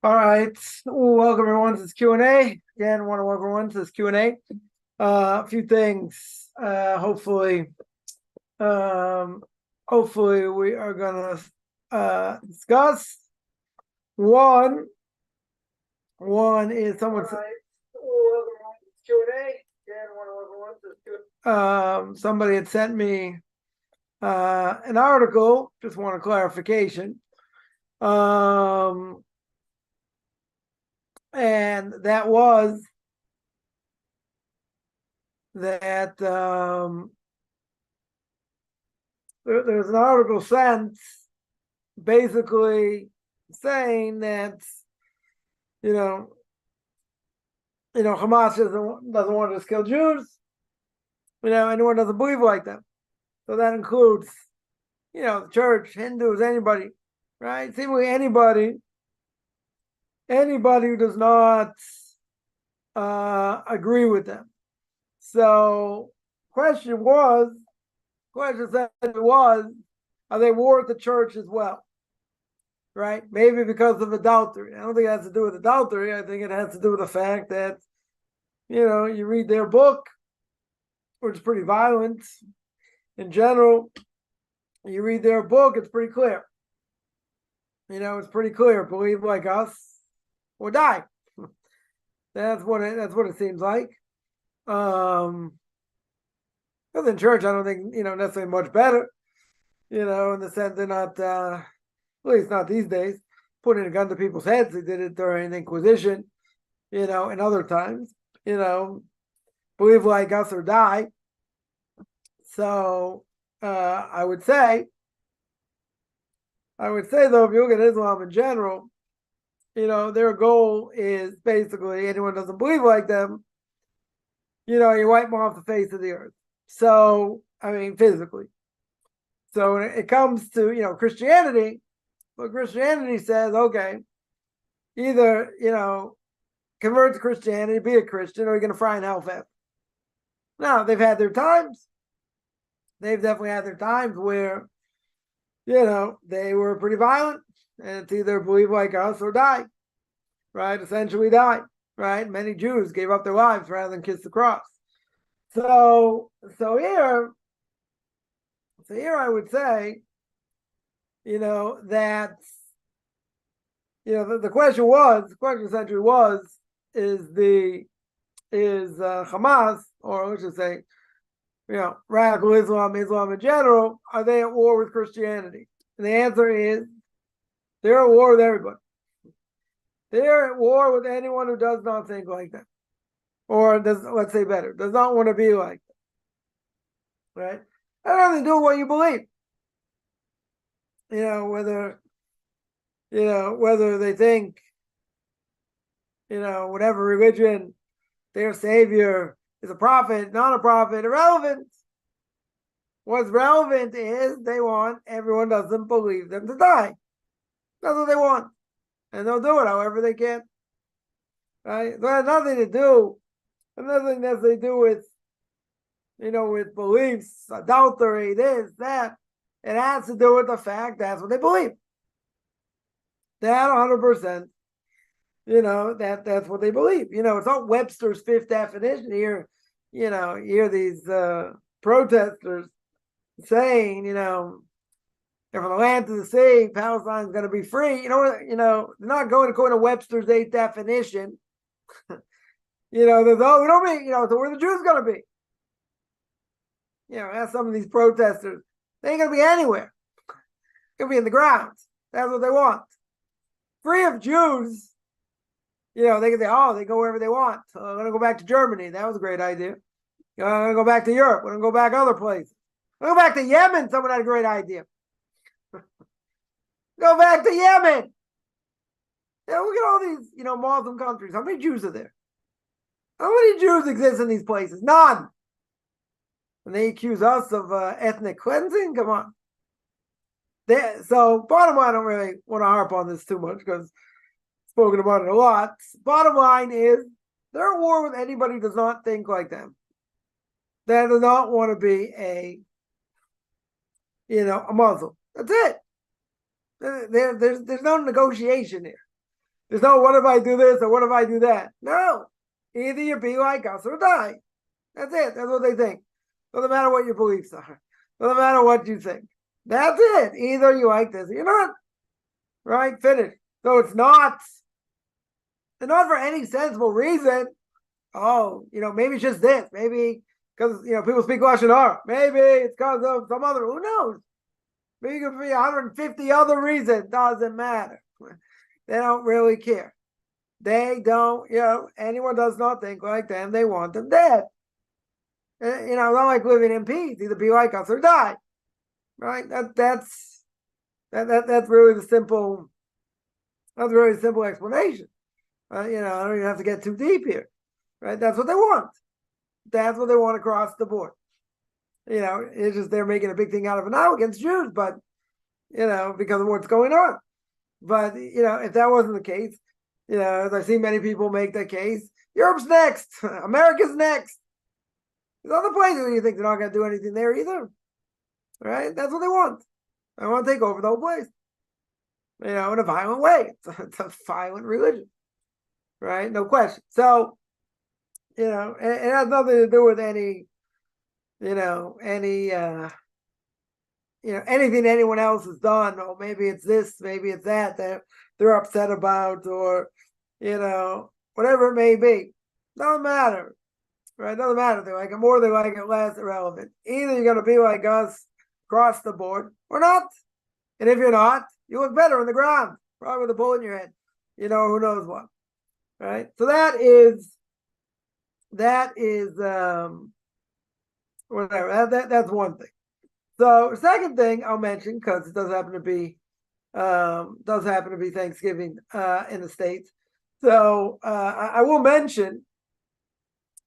All right. Welcome everyone to this Q&A. Again, want to welcome everyone to this Q&A. A few things. Hopefully we are gonna discuss. One is someone said Q&A. Again, want to welcome everyone to this Q&A. Somebody had sent me an article. Just want a clarification. And that was that there's an article sent basically saying that Hamas doesn't want to just kill Jews. Anyone doesn't believe like them. So that includes the church, Hindus, anybody, right? Seemingly anybody who does not agree with them. So question said was, are they war with the church as well? Right? Maybe because of adultery. I don't think it has to do with adultery. I think it has to do with the fact that, you read their book, which is pretty violent in general. You read their book, it's pretty clear. It's pretty clear. Believe like us or die. That's what it seems like. Because in church, I don't think necessarily much better. In the sense they're not, at least not these days, putting a gun to people's heads. They did it during the Inquisition, and other times. Believe like us or die. So I would say though, if you look at Islam in general, their goal is basically anyone who doesn't believe like them, you wipe them off the face of the earth. So, I mean, physically. So when it comes to, Christianity, well, Christianity says, okay, either, convert to Christianity, be a Christian, or you're going to fry in hell forever. Now, they've had their times. They've definitely had their times where, they were pretty violent, and it's either believe like us or die, right? Essentially die, right? Many Jews gave up their lives rather than kiss the cross. So here I would say, that, the question essentially was, is Hamas, or let's just say, radical Islam in general, are they at war with Christianity? And the answer is, they're at war with everybody. They're at war with anyone who does not think like that. Or let's say better, does not want to be like that. Right? That has nothing to do with what you believe. Whether they think, whatever religion, their savior is a prophet, not a prophet, irrelevant. What's relevant is they want everyone doesn't believe them to die. That's what they want. And they'll do it however they can. Right? So it has nothing necessarily do with, with beliefs, adultery, this, that. It has to do with the fact that's what they believe. That 100%, that's what they believe. It's not Webster's fifth definition here. You hear these protesters saying, from the land to the sea, Palestine's going to be free. They're not going according to Webster's eighth definition. There's we don't mean, so where the Jews going to be? Ask some of these protesters. They ain't going to be anywhere. They're going to be in the ground. That's what they want. Free of Jews, they can say, oh, they go wherever they want. So I'm going to go back to Germany. That was a great idea. I'm going to go back to Europe. I'm going to go back other places. I'm going to go back to Yemen. Someone had a great idea. Go back to Yemen. Look at all these, Muslim countries. How many Jews are there? How many Jews exist in these places? None. And they accuse us of ethnic cleansing? Come on. So bottom line, I don't really want to harp on this too much because I've spoken about it a lot. Bottom line is they're at war with anybody who does not think like them. That does not want to be a Muslim. That's it. There's no negotiation here. There's no, what if I do this or what if I do that? No. Either you be like us or die. That's it. That's what they think. Doesn't matter what your beliefs are. Doesn't matter what you think. That's it. Either you like this or you're not. Right? Finish. So it's not for any sensible reason. Oh, maybe it's just this. Maybe because, people speak Lashon Hara. Maybe it's because of some other, who knows? Maybe it could be 150 other reasons. Doesn't matter. They don't really care. They don't, anyone does not think like them. They want them dead. It's not like living in peace. Either be like us or die. Right? That's really the simple. That's a really simple explanation. I don't even have to get too deep here. Right? That's what they want. That's what they want across the board. It's just they're making a big thing out of it now against Jews, but because of what's going on. But if that wasn't the case, as I've seen many people make that case, Europe's next, America's next. There's other places where you think they're not going to do anything there either, right? That's what they want. They want to take over the whole place, in a violent way. It's a violent religion, right? No question. So, it has nothing to do with anything anyone else has done, or maybe it's this, maybe it's that they're upset about, or whatever it may be. Doesn't matter, right? Doesn't matter. They like it more, they like it less, irrelevant. Either you're going to be like us across the board or not. And if you're not, you look better on the ground, probably with a bullet in your head. Who knows what, right? So that is whatever. That's one thing. So second thing I'll mention, because it does happen to be Thanksgiving in the States. So I will mention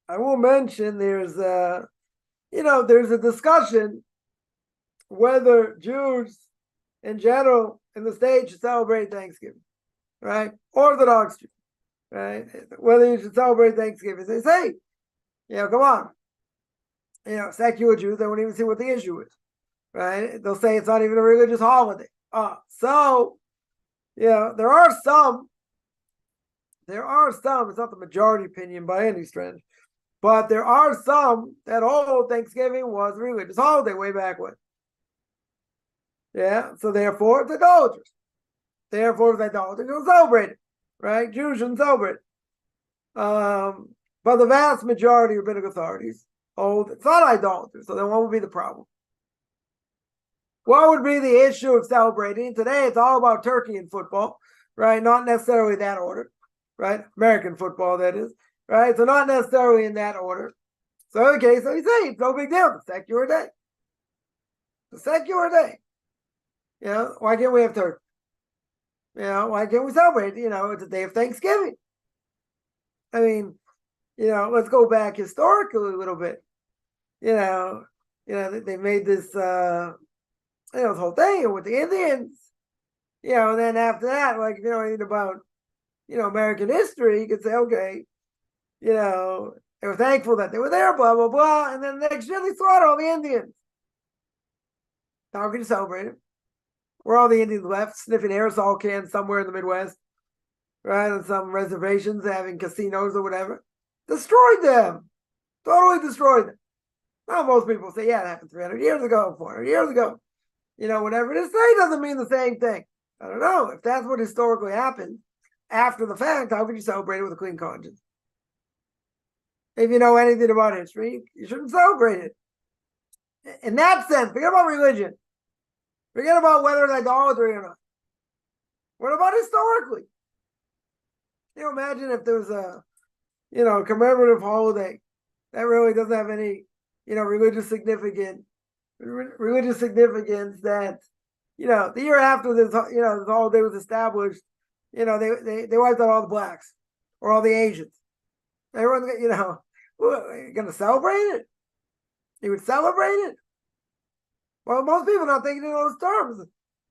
there's there's a discussion whether Jews in general in the States should celebrate Thanksgiving, right? Orthodox Jews, right? Whether you should celebrate Thanksgiving. They say, come on. Secular Jews, they won't even see what the issue is. Right? They'll say it's not even a religious holiday. So there are some, it's not the majority opinion by any stretch, but there are some that hold Thanksgiving was a religious holiday way back when. Yeah, so therefore it's idolatrous. Therefore it's idolatrous, you don't celebrate it, right? Jews shouldn't celebrate it. But the vast majority of rabbinic authorities hold it's not idolatrous, so then what would be the problem? What would be the issue of celebrating? Today, it's all about turkey and football, right? Not necessarily that order, right? American football, that is, right? So not necessarily in that order. So okay, so you say it's no big deal. It's a secular day. It's a secular day. Why can't we have turkey? Why can't we celebrate? It's a day of Thanksgiving. I mean, let's go back historically a little bit. They made this this whole thing with the Indians, and then after that, like, if you know anything about, American history, you could say, okay, they were thankful that they were there, blah, blah, blah, and then the next year they slaughtered all the Indians. How can you celebrate it? Where all the Indians left, sniffing aerosol cans somewhere in the Midwest, right, on some reservations, having casinos or whatever. Destroyed them. Totally destroyed them. Now most people say, yeah, it happened 300 years ago, 400 years ago. Whatever it is, say doesn't mean the same thing. I don't know. If that's what historically happened after the fact, how could you celebrate it with a clean conscience? If you know anything about history, you shouldn't celebrate it. In that sense, forget about religion. Forget about whether it's idolatry or not. What about historically? Imagine if there was a, commemorative holiday that really doesn't have any, religious significance that, the year after this, this holiday was established, they wiped out all the blacks or all the Asians. Everyone's, going to celebrate it. You would celebrate it. Well, most people are not thinking in those terms.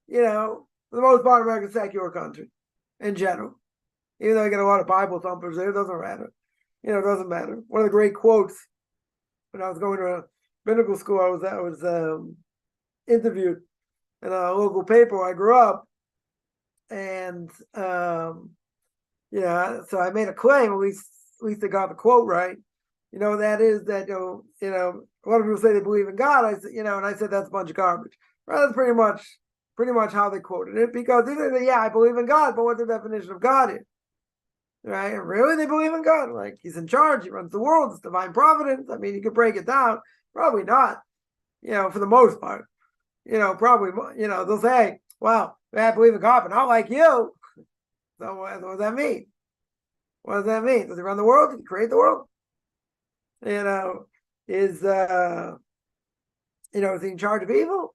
For the most part, America's a secular country in general. Even though you get a lot of Bible thumpers there, it doesn't matter. It doesn't matter. One of the great quotes when I was going to a rabbinical school, I was interviewed in a local paper where I grew up, and So I made a claim, at least I got the quote right. That is that, a lot of people say they believe in God. I said, and I said that's a bunch of garbage. Right? That's pretty much how they quoted it, because they say, yeah, I believe in God, but what's the definition of God is? Right? And really, they believe in God. Like, he's in charge, he runs the world, it's divine providence. I mean, you could break it down. Probably not, for the most part. Probably, they'll say, well, I believe in God, but not like you. So what does that mean? What does that mean? Does he run the world? Did he create the world? Is he in charge of evil?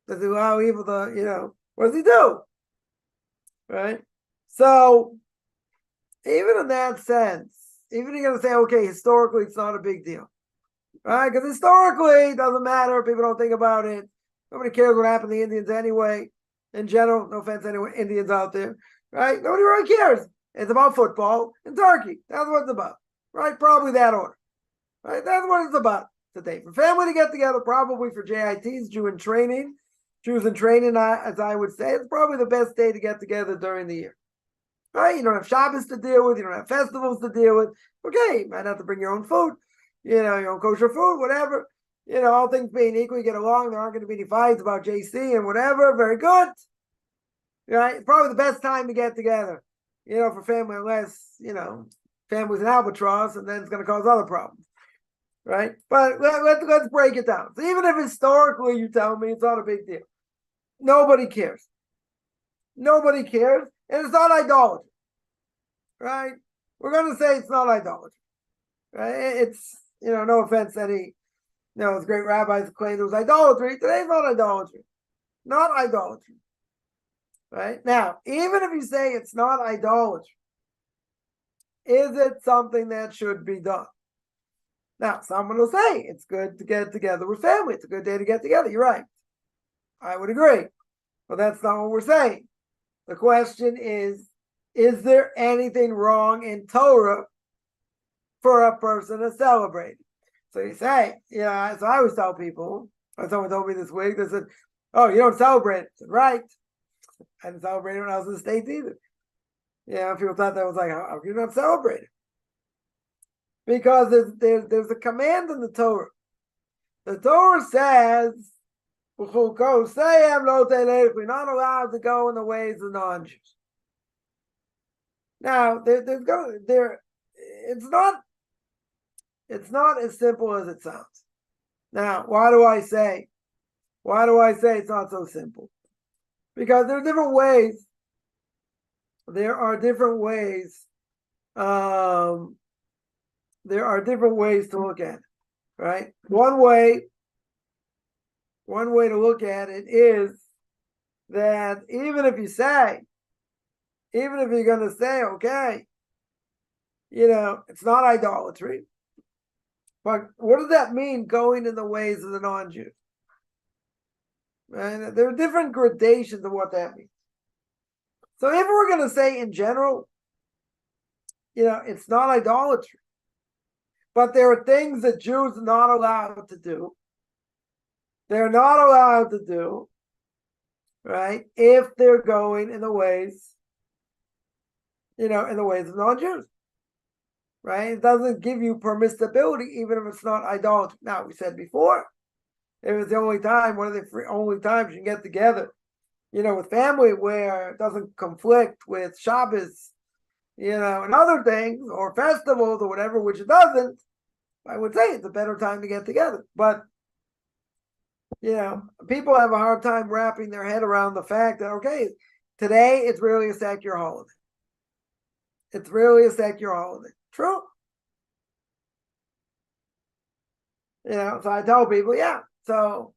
Does he allow evil to, what does he do? Right? So, even in that sense, even you're going to say, okay, historically, it's not a big deal. Right? Because historically, it doesn't matter. People don't think about it. Nobody cares what happened to the Indians anyway. In general, no offense to any Indians out there. Right? Nobody really cares. It's about football and turkey. That's what it's about. Right? Probably that order. Right? That's what it's about today. For family to get together, probably for JITs, Jews in training, as I would say, it's probably the best day to get together during the year. Right? You don't have Shabbos to deal with. You don't have festivals to deal with. Okay, you might have to bring your own food, your own kosher food, whatever. All things being equal, you get along. There aren't going to be any fights about JC and whatever. Very good. Right? It's probably the best time to get together, for family, unless, family's an albatross, and then it's going to cause other problems. Right? But let's break it down. So even if historically you tell me it's not a big deal, nobody cares. Nobody cares. And it's not idolatry. Right? We're going to say it's not idolatry. Right? It's, no offense to any, those great rabbis who claim it was idolatry. Today's not idolatry. Not idolatry. Right? Now, even if you say it's not idolatry, is it something that should be done? Now, someone will say it's good to get together with family. It's a good day to get together. You're right. I would agree. But that's not what we're saying. The question is there anything wrong in Torah for a person to celebrate? So you say, so I always tell people, someone told me this week, they said, oh, you don't celebrate it. I said, right. I didn't celebrate it when I was in the States either. People thought that was like, how can you not celebrate it? Because there's a command in the Torah. The Torah says, we're not allowed to go in the ways of non-Jews. Now, it's not as simple as it sounds. Now, why do I say it's not so simple? Because there are different ways. There are different ways. There are different ways to look at it, right? One way to look at it is that even if you're going to say, okay, it's not idolatry, but what does that mean, going in the ways of the non-Jews? Right? There are different gradations of what that means. So if we're going to say in general, it's not idolatry, but there are things that Jews are not allowed to do. They're not allowed to do, right, if they're going in the ways, in the ways of non-Jews. Right? It doesn't give you permissibility, even if it's not idolatry. Now, we said before, if it's the only time, one of the only times you can get together, with family where it doesn't conflict with Shabbos, and other things, or festivals or whatever, which it doesn't, I would say it's a better time to get together. But, people have a hard time wrapping their head around the fact that, okay, today it's really a secular holiday. It's really a secular holiday. True. So I tell people, so,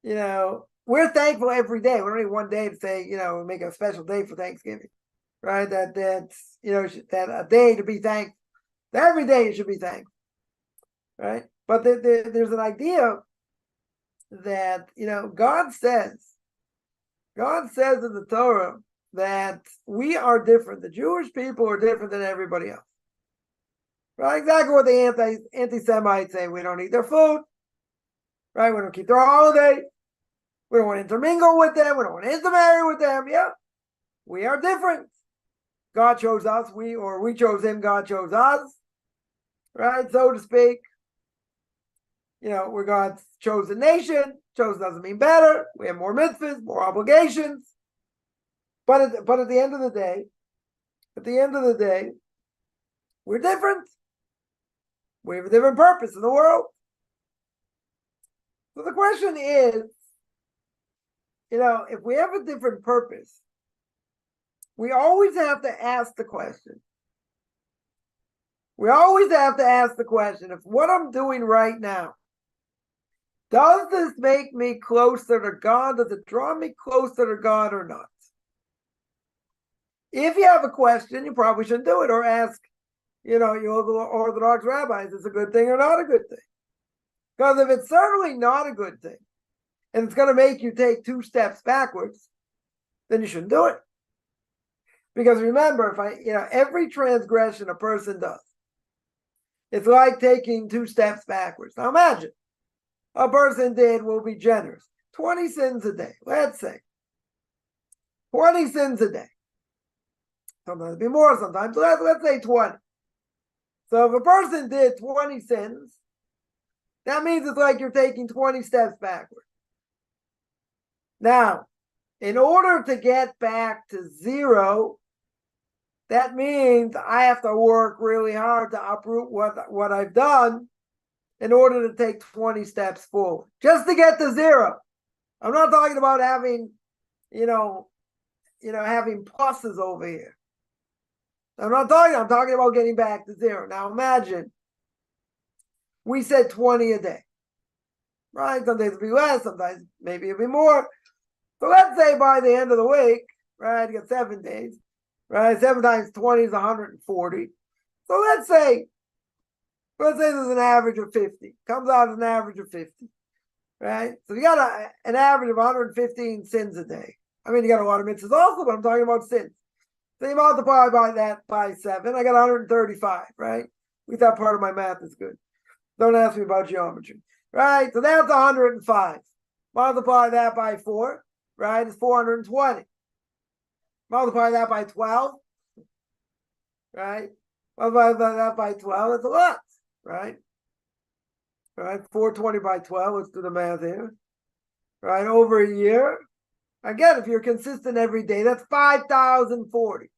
we're thankful every day. We don't need one day to say, make a special day for Thanksgiving, right? That's, that a day to be thankful. Every day you should be thankful, right? But there's an idea that, God says in the Torah that we are different. The Jewish people are different than everybody else. Right? Exactly what the anti-Semites say. We don't eat their food. Right? We don't keep their holidays. We don't want to intermingle with them. We don't want to intermarry with them. Yeah. We are different. God chose us, we chose him, God chose us, right? So to speak. We're God's chosen nation. Chosen doesn't mean better. We have more mitzvahs, more obligations. But at the end of the day, we're different. We have a different purpose in the world. So the question is, if we have a different purpose, we always have to ask the question. If what I'm doing right now, does this make me closer to God? Does it draw me closer to God or not? If you have a question, you probably shouldn't do it, or ask, your Orthodox rabbis, is it a good thing or not a good thing? Because if it's certainly not a good thing, and it's going to make you take 2 steps backwards, then you shouldn't do it. Because remember, every transgression a person does, it's like taking 2 steps backwards. Now imagine, a person we'll be generous, 20 sins a day, let's say. 20 sins a day. Sometimes it'll be more, sometimes, let's say 20. So if a person did 20 sins, that means it's like you're taking 20 steps backward. Now, in order to get back to 0, that means I have to work really hard to uproot what I've done in order to take 20 steps forward, just to get to 0. I'm not talking about having, having pluses over here. I'm talking about getting back to 0. Now imagine we said 20 a day, right? Sometimes it'll be less, sometimes maybe it'll be more. So let's say by the end of the week, right, you got 7 days, right? 7 times 20 is 140. So let's say there's an average of 50. Comes out as an average of 50, right? So you got an average of 115 sins a day. I mean, you got a lot of mitzvahs also, but I'm talking about sins. So you multiply that by 7. I got 135, right? At least that part of my math is good. Don't ask me about geometry, right? So that's 105. Multiply that by 4, right? It's 420. Multiply that by 12, right? Multiply that by 12, it's a lot, right? Right, 420 by 12, let's do the math here. Right, over a year. Again, if you're consistent every day, that's 5,040.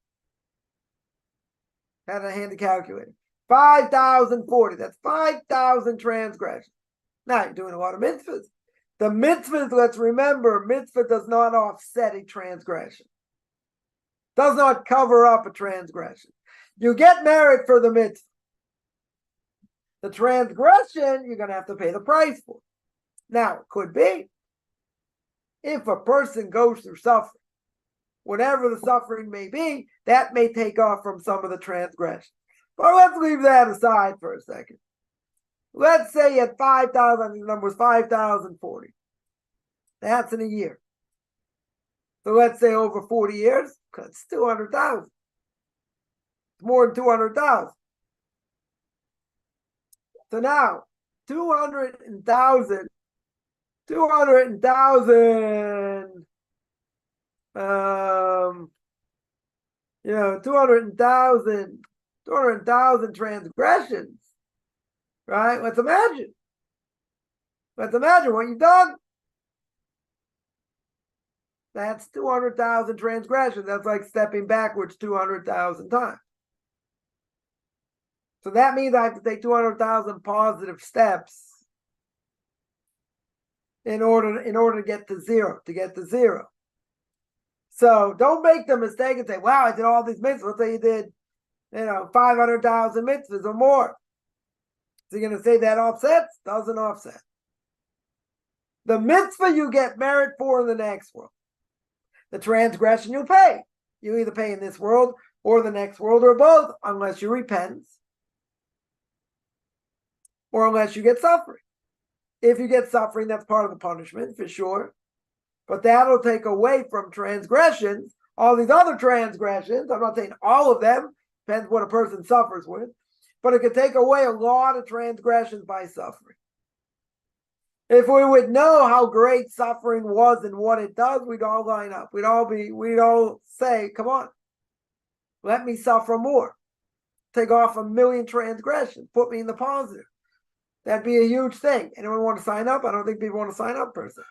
Had a handy calculator. 5,040. That's 5,000 transgressions. Now you're doing a lot of mitzvahs. The mitzvahs, let's remember, mitzvah does not offset a transgression. Does not cover up a transgression. You get merit for the mitzvah. The transgression, you're going to have to pay the price for. Now, it could be if a person goes through suffering, whatever the suffering may be, that may take off from some of the transgression. But let's leave that aside for a second. Let's say at 5,000, the number was 5,040. That's in a year. So let's say over 40 years, that's 200,000. It's more than 200,000. So now, 200,000, 200,000 transgressions, right? Let's imagine what you've done. That's 200,000 transgressions. That's like stepping backwards 200,000 times. So that means I have to take 200,000 positive steps in order to get to zero. So don't make the mistake and say, wow, I did all these mitzvahs. Let's say you did, 500,000 mitzvahs or more. So you're going to say that offsets? Doesn't offset. The mitzvah you get merit for in the next world. The transgression you pay. You either pay in this world or the next world or both, unless you repent or unless you get suffering. If you get suffering, that's part of the punishment for sure. But that'll take away from transgressions, all these other transgressions. I'm not saying all of them, depends what a person suffers with, but it could take away a lot of transgressions by suffering. If we would know how great suffering was and what it does, we'd all line up. We'd all say, come on. Let me suffer more. Take off 1,000,000 transgressions. Put me in the positive. That'd be a huge thing. Anyone want to sign up? I don't think people want to sign up per se.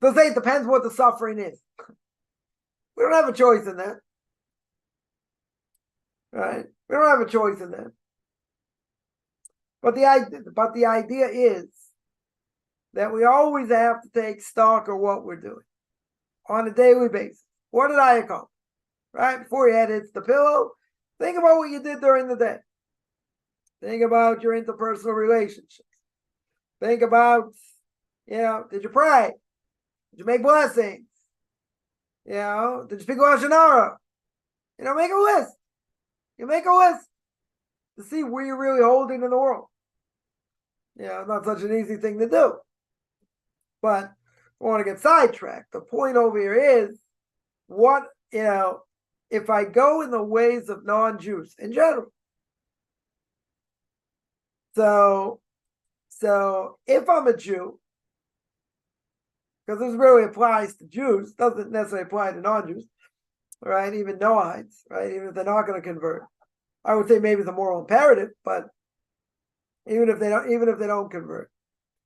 So say it depends what the suffering is. We don't have a choice in that. Right? We don't have a choice in that. But the idea is that we always have to take stock of what we're doing on a daily basis. What did I accomplish? Right? Before your head hits the pillow, think about what you did during the day. Think about your interpersonal relationships. Think about, did you pray? Did you make blessings? Did you speak Lashon Hara? Make a list. You make a list to see where you're really holding in the world. Not such an easy thing to do. But I want to get sidetracked. The point over here is if I go in the ways of non-Jews in general. So if I'm a Jew, because this really applies to Jews, doesn't necessarily apply to non-Jews, right? Even Noahites, right? Even if they're not going to convert, I would say maybe it's a moral imperative, but even if they don't convert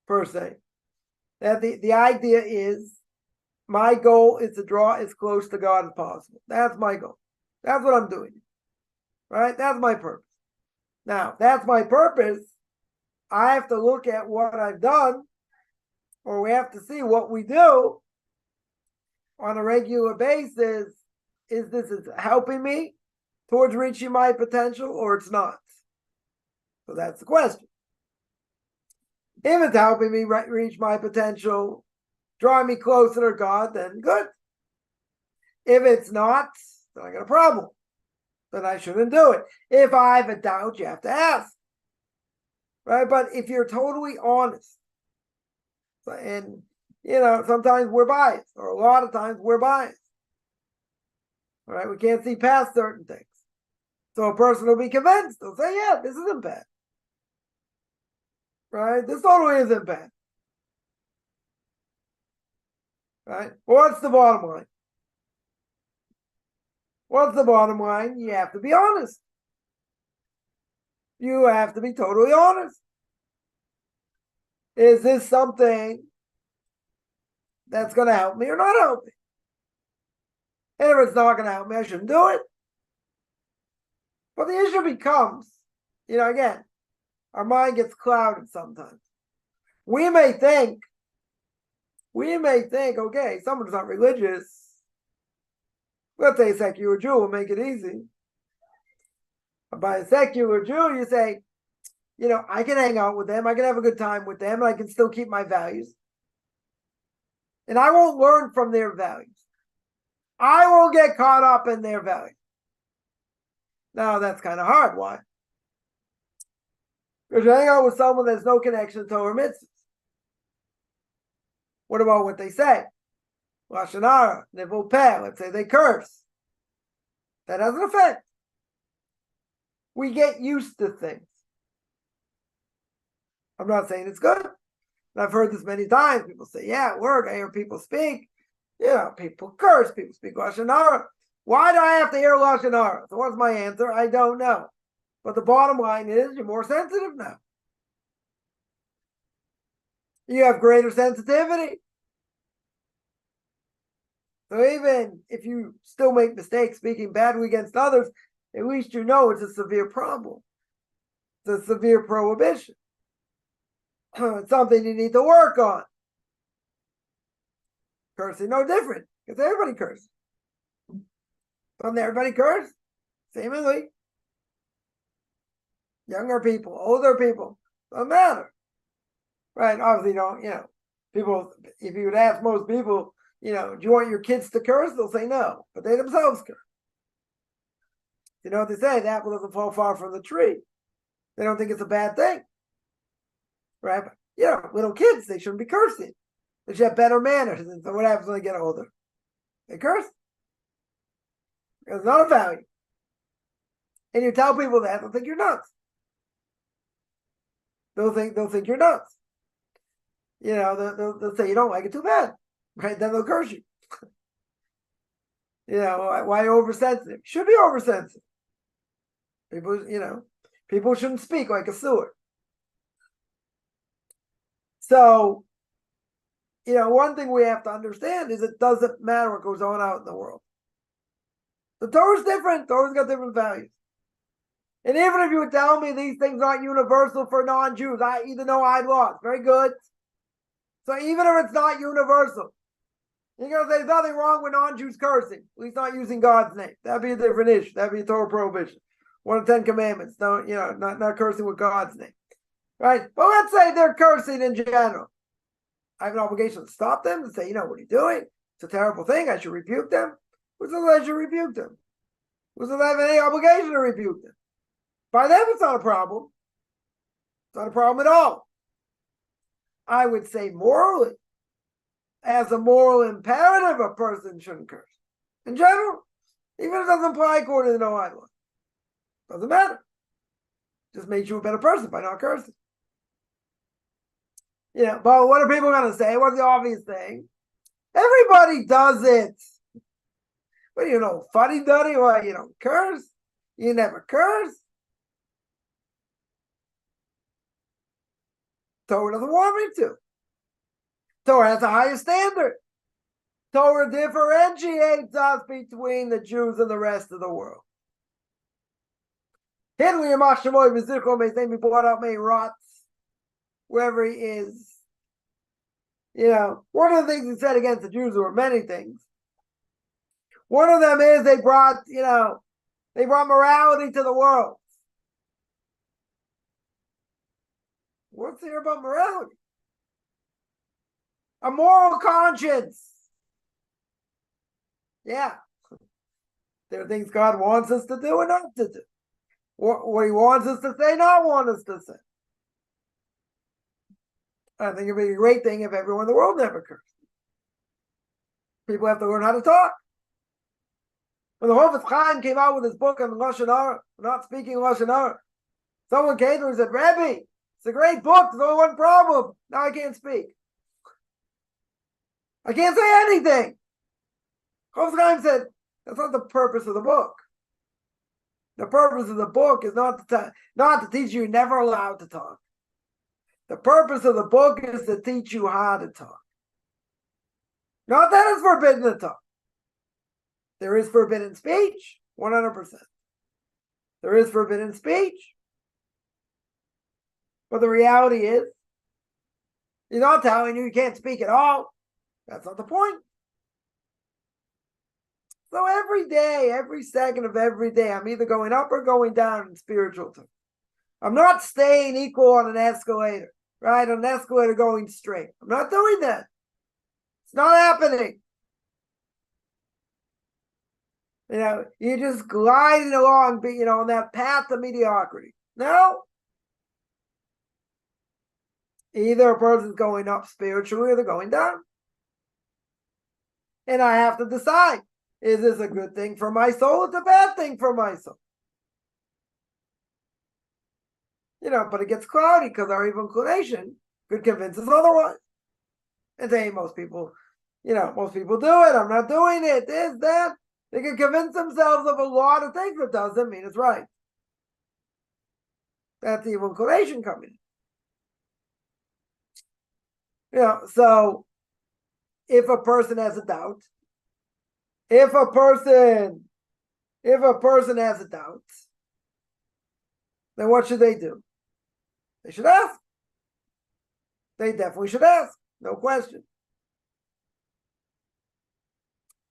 per se, that the idea is my goal is to draw as close to God as possible. That's my goal. That's what I'm doing, right? That's my purpose. Now, that's my purpose. I have to look at what I've done, or we have to see what we do on a regular basis. Is this helping me towards reaching my potential, or it's not? So that's the question. If it's helping me reach my potential, drawing me closer to God, then good. If it's not, then I got a problem. Then I shouldn't do it. If I have a doubt, you have to ask. Right? But if you're totally honest, and sometimes we're biased, or a lot of times we're biased. All right, we can't see past certain things. So a person will be convinced. They'll say, yeah, this isn't bad. Right? This totally isn't bad. Right? What's the bottom line? What's the bottom line? You have to be honest. You have to be totally honest. Is this something that's going to help me or not help me? And if it's not going to help me, I shouldn't do it. But the issue becomes, again, our mind gets clouded sometimes. We may think, okay, someone's not religious. Let's say a secular Jew will make it easy. But by a secular Jew, you say, I can hang out with them, I can have a good time with them, and I can still keep my values. And I won't learn from their values. I won't get caught up in their values. Now, that's kind of hard. Why? Because you hang out with someone that's no connection to Torah mitzvahs. What about what they say? Lashon Hara, Nivul Peh, let's say they curse. That has an effect. We get used to things. I'm not saying it's good. And I've heard this many times. People say, yeah, at work, I hear people speak. People curse, people speak Lashon Hara. Why do I have to hear Lashon Hara? So what's my answer? I don't know. But the bottom line is you're more sensitive now. You have greater sensitivity. So even if you still make mistakes speaking badly against others, at least you know it's a severe problem. It's a severe prohibition. It's something you need to work on. Cursing no different, because everybody curses. Doesn't everybody curse? Seemingly. Younger people, older people, doesn't matter. Right? Obviously, people, if you would ask most people, do you want your kids to curse? They'll say no, but they themselves curse. You know what they say? The apple doesn't fall far from the tree. They don't think it's a bad thing. Right? But, little kids, they shouldn't be cursing. They should have better manners. And so what happens when they get older? They curse. It's not a value. And you tell people that, they'll think you're nuts. They'll think you're nuts. They'll say you don't like it, too bad. Right? Then they'll curse you. Why oversensitive? Should be oversensitive. People shouldn't speak like a sewer. So, one thing we have to understand is it doesn't matter what goes on out in the world. The Torah's different. Torah's got different values. And even if you would tell me these things aren't universal for non-Jews, I either know I'd lost. Very good. So even if it's not universal, you're going to say there's nothing wrong with non-Jews cursing, at least not using God's name. That'd be a different issue. That'd be a Torah prohibition. One of the 10 Commandments. Not cursing with God's name. Right? But let's say they're cursing in general. I have an obligation to stop them and say, what are you doing? It's a terrible thing. I should rebuke them. Who says I should rebuke them? Who says I have any obligation to rebuke them? By them, it's not a problem. It's not a problem at all. I would say morally, as a moral imperative, a person shouldn't curse. In general, even if it doesn't apply according to the Noahide law. Doesn't matter. Just makes you a better person by not cursing. But what are people going to say? What's the obvious thing? Everybody does it. But fuddy-duddy, why you don't curse? You never curse? Torah doesn't want me to. Torah has a higher standard. Torah differentiates us between the Jews and the rest of the world. May brought out, may rots wherever he is. One of the things he said against the Jews were many things. One of them is they brought morality to the world. What's there about morality? A moral conscience. Yeah. There are things God wants us to do and not to do. What he wants us to say, not want us to say. I think it'd be a great thing if everyone in the world never cursed. People have to learn how to talk. When the Rabbi Chaim came out with his book on Lashon Hara, not speaking Lashon Hara, someone came to him and said, Rabbi, it's a great book, there's only one problem. Now I can't speak. I can't say anything. Rabbi Chaim said, that's not the purpose of the book. The purpose of the book is not to teach you you're never allowed to talk. The purpose of the book is to teach you how to talk. Not that it's forbidden to talk. There is forbidden speech, 100%. There is forbidden speech. But the reality is, he's not telling you can't speak at all. That's not the point. So every day, every second of every day, I'm either going up or going down in spiritual terms. I'm not staying equal on an escalator, right? On an escalator going straight. I'm not doing that. It's not happening. You're just gliding along, on that path to mediocrity. No. Either a person's going up spiritually or they're going down. And I have to decide, is this a good thing for my soul? It's a bad thing for my soul. But it gets cloudy because our evil inclination could convince us otherwise. And say, most people do it. I'm not doing it. This, that. They can convince themselves of a lot of things, but doesn't mean it's right. That's the evil inclination coming in. So if a person has a doubt, if a person has a doubt, then what should they do? They should ask. They definitely should ask. No question.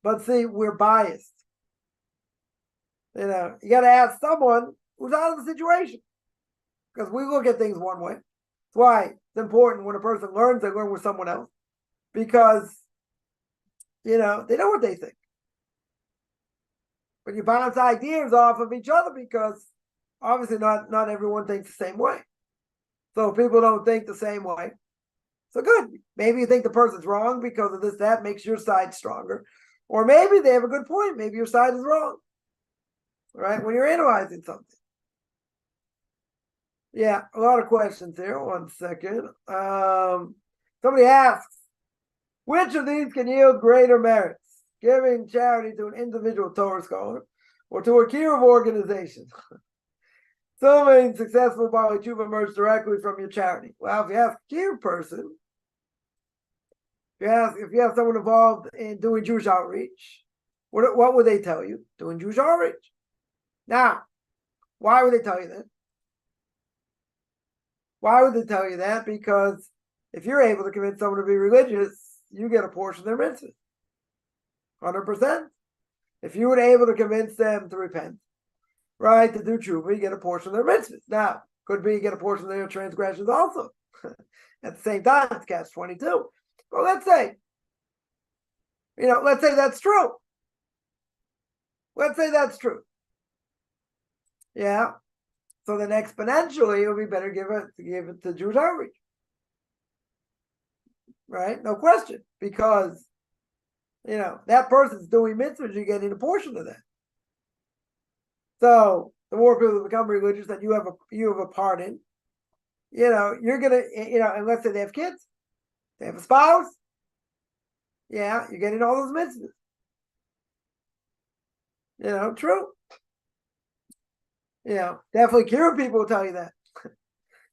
But see, we're biased. You got to ask someone who's out of the situation. Because we look at things one way. That's why it's important when a person learns, they learn with someone else. Because, they know what they think. But you bounce ideas off of each other because obviously not everyone thinks the same way. So if people don't think the same way, so good. Maybe you think the person's wrong because of this, that makes your side stronger. Or maybe they have a good point. Maybe your side is wrong. Right? When you're analyzing something. Yeah, a lot of questions here. 1 second. Somebody asks, which of these can yield greater merits? giving charity to an individual Torah scholar or to a kiruv organization. So many successful Bali Tshuva emerge directly from your charity. Well, if you ask a kiruv person, if you have someone involved in doing Jewish outreach, what would they tell you? Doing Jewish outreach. Now, why would they tell you that? Why would they tell you that? Because if you're able to convince someone to be religious, you get a portion of their mitzvah. 100%. If you were able to convince them to repent, right, to do tshuva, you get a portion of their mitzvahs. Now, could be you get a portion of their transgressions also. At the same time, it's catch 22. Well, let's say that's true. Let's say that's true. Yeah. So then exponentially, it would be better to give it to Jewish outreach. Right? No question. Because, that person's doing mitzvahs, you're getting a portion of that. So the more people become religious that you have a part in, you're gonna, and let's say they have kids, they have a spouse, yeah, you're getting all those mitzvahs. True. Definitely kiruv people will tell you that.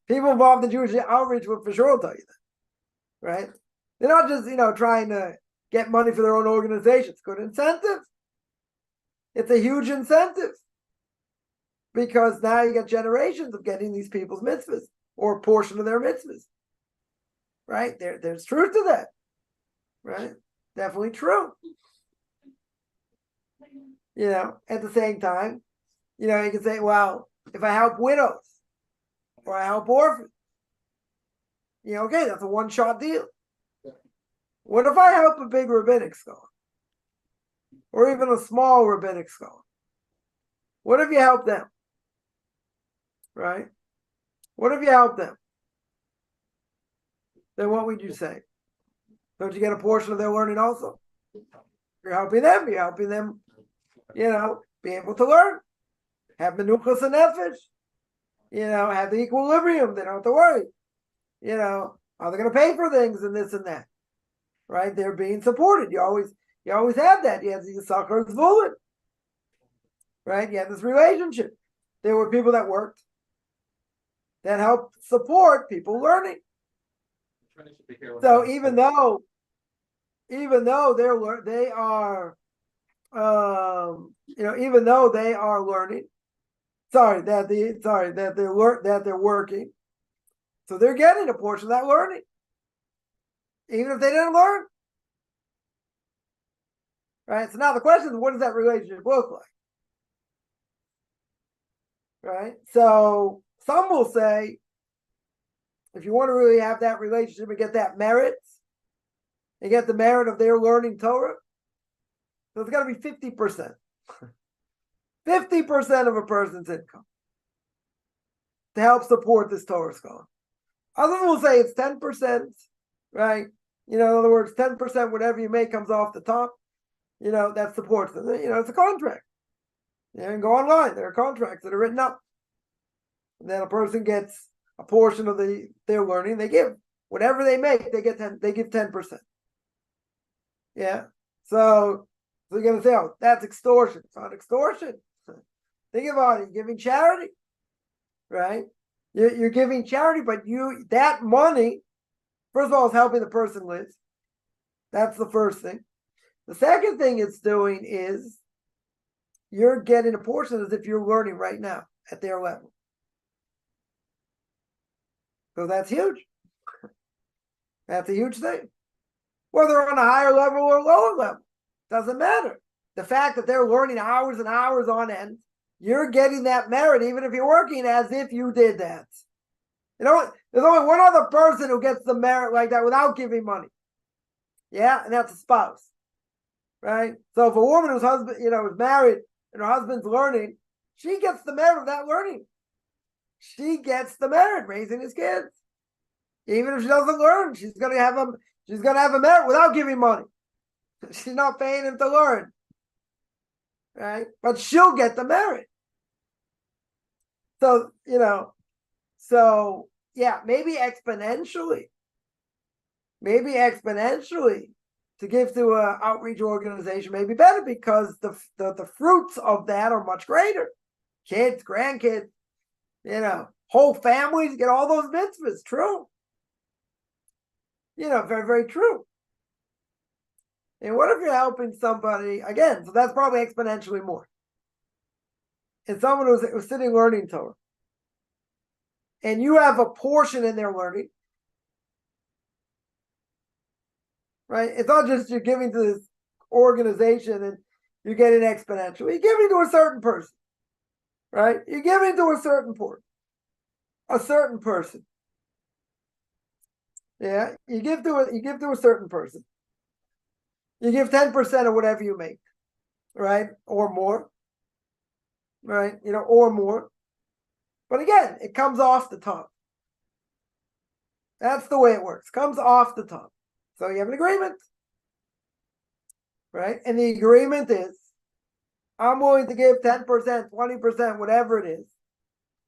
People involved in Jewish outreach will for sure tell you that, right? They're not just, trying to get money for their own organization. It's good incentive. It's a huge incentive because now you get generations of getting these people's mitzvahs or a portion of their mitzvahs, right? There's truth to that, right? Definitely true. At the same time, you can say, well, if I help widows or I help orphans, okay, that's a one-shot deal. What if I help a big rabbinic scholar or even a small rabbinic scholar? What if you help them? Right? What if you help them? Then what would you say? Don't you get a portion of their learning also? You're helping them, be able to learn. Have menuchas and nefesh. Have the equilibrium. They don't have to worry. Are they going to pay for things and this and that? Right? They're being supported. You always have that. You have the Yisachar Zvulun. Right? You have this relationship. There were people that worked that helped support people learning. So even though even though they are learning, that they're working, so they're getting a portion of that learning, even if they didn't learn. Right. So now the question is, what does that relationship look like? Right. So some will say, if you want to really have that relationship and get that merit, and get the merit of their learning Torah, so it's got to be 50%. 50% of a person's income to help support this Torah scholar. Others will say it's 10%, right? In other words, 10%, whatever you make comes off the top, that supports them. It's a contract. And go online. There are contracts that are written up. And then a person gets a portion of their learning. They give whatever they make. They give 10%. Yeah. So you're going to say, oh, that's extortion. It's not extortion. Think about it. You're giving charity, right? You're giving charity, but that money, first of all, is helping the person live. That's the first thing. The second thing it's doing is you're getting a portion as if you're learning right now at their level. So that's huge. That's a huge thing. Whether on a higher level or lower level, doesn't matter. The fact that they're learning hours and hours on end, you're getting that merit, even if you're working as if you did that. There's only one other person who gets the merit like that without giving money. Yeah, and that's a spouse. Right? So if a woman whose husband, is married and her husband's learning, she gets the merit of that learning. She gets the merit raising his kids. Even if she doesn't learn, she's gonna have a merit without giving money. She's not paying him to learn. Right? But she'll get the merit. So, maybe exponentially, to give to an outreach organization may be better because the fruits of that are much greater. Kids, grandkids, whole families get all those mitzvahs. True. Very, very true. And what if you're helping somebody, again, so that's probably exponentially more. And someone who's sitting learning Torah, and you have a portion in their learning, right? It's not just you're giving to this organization and you're getting exponentially. You're giving to a certain person, right? You're giving to a certain person. Yeah, you give to a certain person. You give 10% of whatever you make, right? Or more, right? Or more. But again, it comes off the top. That's the way it works. Comes off the top. So you have an agreement, right? And the agreement is, I'm willing to give 10%, 20%, whatever it is,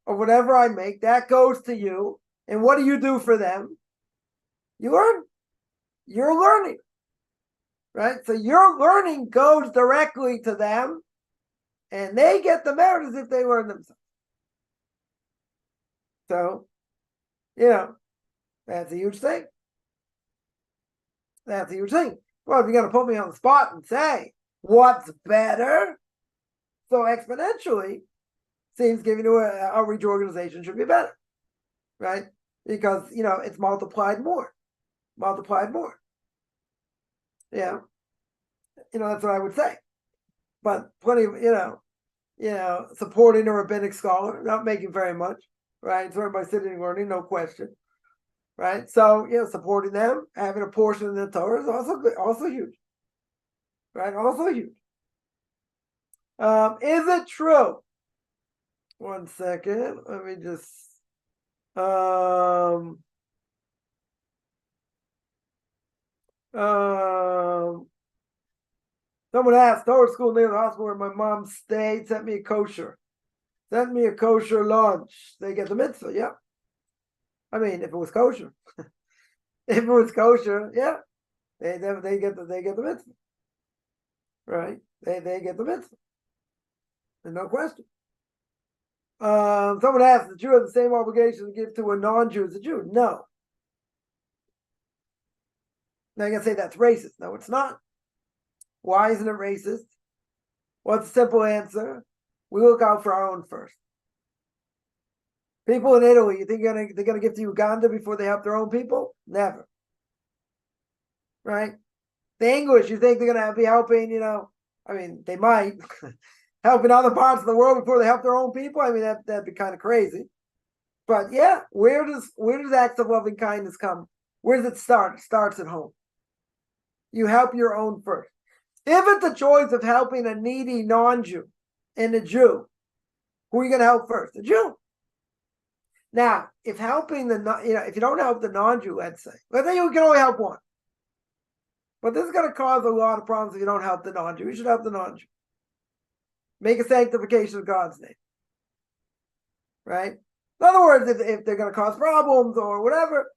or whatever I make, that goes to you. And what do you do for them? You learn. You're learning, right? So your learning goes directly to them, and they get the merit as if they learn themselves. So, that's a huge thing. That's a huge thing. Well, if you're going to put me on the spot and say, what's better? So exponentially, seems giving to an outreach organization should be better, right? Because, it's multiplied more. Yeah. That's what I would say. But plenty of, supporting a rabbinic scholar, not making very much, right? It's by sitting and learning, no question. Right, so supporting them, having a portion of the Torah is also good, also huge. Right, also huge. Is it true? One second, let me just. Someone asked, Torah school near the hospital where my mom stayed, sent me a kosher lunch. They get the mitzvah, yeah. I mean, if it was kosher, yeah, they get the mitzvah, right? They get the mitzvah. There's no question. Someone asked, the Jew has the same obligation to give to a non-Jew as a Jew? No. Now you're gonna say that's racist. No, it's not. Why isn't it racist? What's the simple answer? We look out for our own first. People in Italy, you think they're gonna give to Uganda before they help their own people? Never. Right? The English, you think they're gonna be helping, I mean, they might help in other parts of the world before they help their own people. I mean, that'd be kind of crazy. But yeah, where does acts of loving kindness come? Where does it start? It starts at home. You help your own first. If it's a choice of helping a needy non-Jew and a Jew, who are you gonna help first? The Jew. Now, if helping if you don't help the non-Jew, let's say you can only help one. But this is going to cause a lot of problems if you don't help the non-Jew. You should help the non-Jew. Make a sanctification of God's name. Right? In other words, if they're going to cause problems or whatever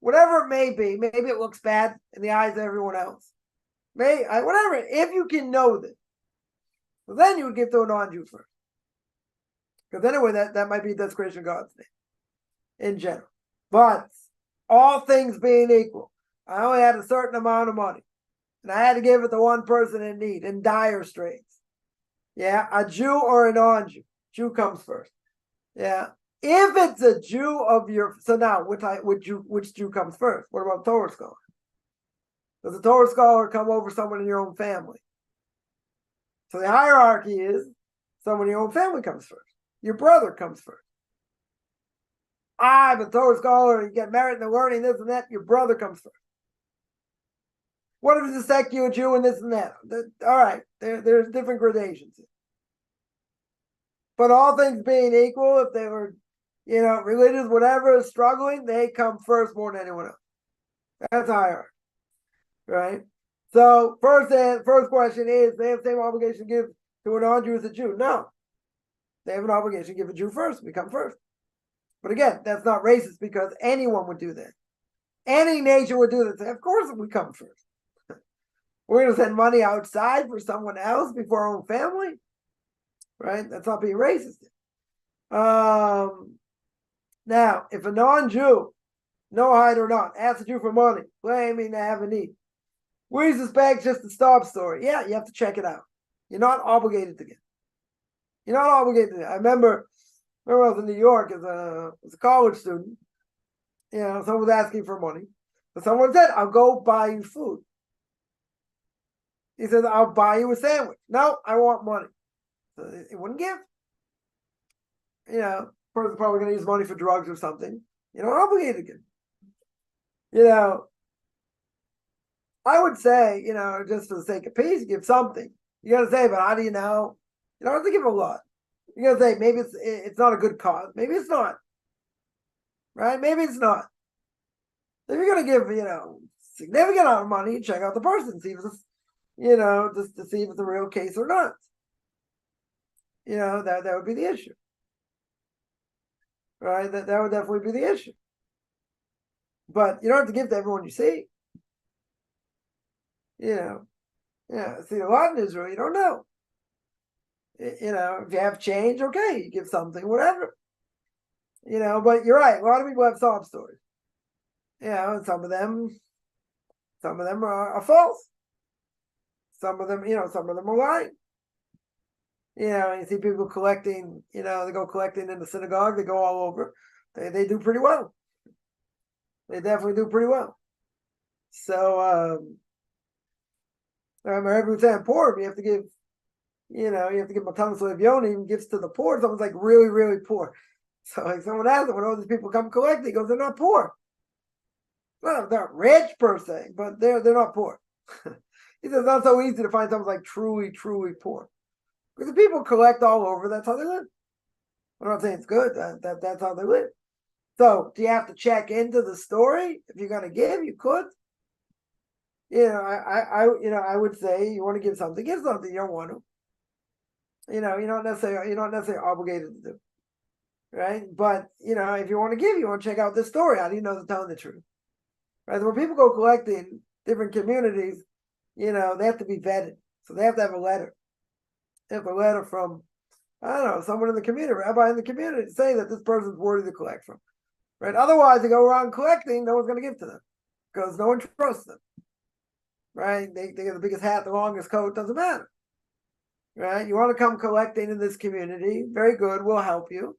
it may be, maybe it looks bad in the eyes of everyone else. Whatever, if you can know this, well, then you would give to a non-Jew first. Because anyway, that might be a desecration of God's name in general. But all things being equal, I only had a certain amount of money, and I had to give it to one person in need, in dire straits. Yeah, a Jew or a non-Jew. Jew comes first. Yeah. If it's a Jew so now which Jew comes first? What about Torah scholar? Does a Torah scholar come over someone in your own family? So the hierarchy is someone in your own family comes first. Your brother comes first. I'm a Torah scholar, you get married and learning this and that, your brother comes first. What if it's a secular Jew and this and that? All right, there's different gradations. But all things being equal, if they were, religious, whatever, struggling, they come first more than anyone else. That's hierarchy, right? So first question is, they have the same obligation to give to a non-Jew as a Jew? No. They have an obligation to give a Jew first, become first. But again, that's not racist because anyone would do that. Any nation would do that. Of course we come first. We're going to send money outside for someone else before our own family, right? That's not being racist. Now, if a non-Jew, no hide or not, asks a Jew for money, claiming to have a need, where's this bag just a stop story? Yeah, you have to check it out. You're not obligated to give. You're not obligated to give. I remember I was in New York as a college student. Someone was asking for money. But someone said, I'll go buy you food. He says, I'll buy you a sandwich. No, I want money. So he wouldn't give. Person's probably going to use money for drugs or something. You're not obligated to give. I would say, just for the sake of peace, give something. You got to say, but how do you know? You don't have to give a lot. You got to say, maybe it's not a good cause. Maybe it's not. Right? Maybe it's not. If you're going to give, significant amount of money, check out the person, see if it's, just to see if it's a real case or not. That would be the issue. Right? That would definitely be the issue. But you don't have to give to everyone you see. See a lot in Israel, you don't know. If you have change, okay, you give something, whatever. But you're right. A lot of people have sob stories. And some of them are false. Some of them are lying. You see people collecting, they go collecting in the synagogue, they go all over. They do pretty well. They definitely do pretty well. So I remember everyone saying poor, you have to give, you have to give Matanos Levioni, even gives to the poor. Someone's like really, really poor. So like someone asked him, when all these people come collect, he goes, they're not poor. Well, they're not rich per se, but they're not poor. He says it's not so easy to find someone like truly, truly poor. Because the people collect all over, that's how they live. I'm not saying it's good, that's how they live. So do you have to check into the story? If you're gonna give, you could. I would say you want to give something, you don't want to. You're not necessarily obligated to do. Right? But if you want to give, you want to check out this story. How do you know they're telling the truth? Right? When people go collecting different communities, they have to be vetted. So they have to have a letter. They have a letter from, I don't know, someone in the community, a rabbi in the community, saying that this person's worthy to collect from. Right? Otherwise, they go around collecting, no one's going to give to them because no one trusts them. Right? They get the biggest hat, the longest coat, doesn't matter. Right? You want to come collecting in this community, very good, we'll help you.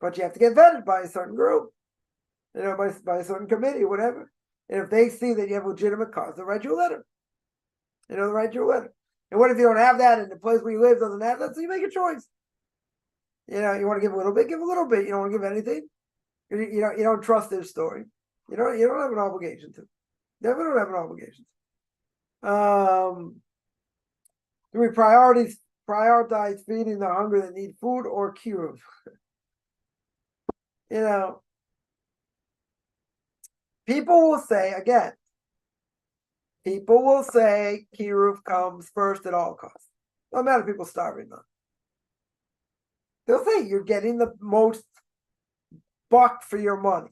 But you have to get vetted by a certain group, by a certain committee, whatever. And if they see that you have legitimate cause, they'll write you a letter. They'll write you a letter. And what if you don't have that and the place where you live doesn't have that? So you make a choice. You want to give a little bit, give a little bit. You don't want to give anything. You don't trust their story. You don't have an obligation to. You don't have an obligation to. Do we prioritize feeding the hungry that need food or kiruv? People will say, again, kiruv comes first at all costs. No matter if people starving now. They'll say you're getting the most buck for your money,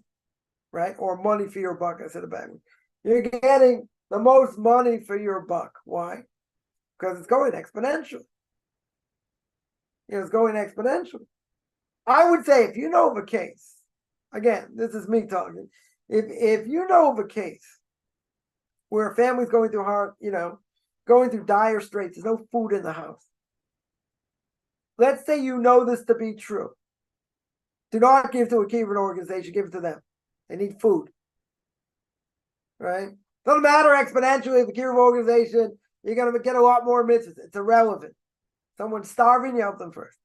right? Or money for your buck, I said it backwards. You're getting the most money for your buck. Why? Because it's going exponentially. It's going exponentially. I would say if you know of a case, again, this is me talking, if you know of a case where a family's going through going through dire straits, there's no food in the house. Let's say you know this to be true. Do not give to a kibbutz organization, give it to them. They need food. Right? Doesn't matter exponentially if a kibbutz organization, you're going to get a lot more mitzvahs. It's irrelevant. Someone's starving, you help them first.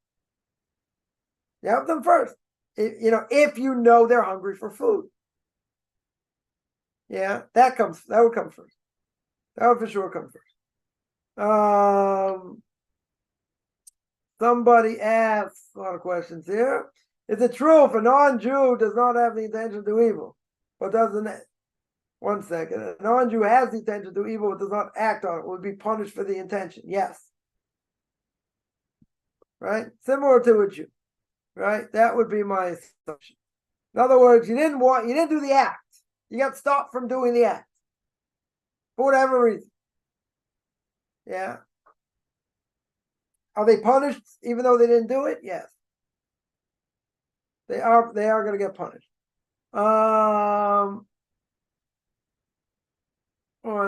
You help them first. If you know they're hungry for food. Yeah, that would come first. That would for sure come first. Somebody asks a lot of questions here. Is it true if a non-Jew does not have the intention to do evil, but doesn't? One second. A non-Jew has the intention to do evil, but does not act on it, would be punished for the intention. Yes. Right? Similar to a Jew. Right? That would be my assumption. In other words, you didn't do the act. You got stopped from doing the act. For whatever reason. Yeah. Are they punished even though they didn't do it? Yes. They are going to get punished. One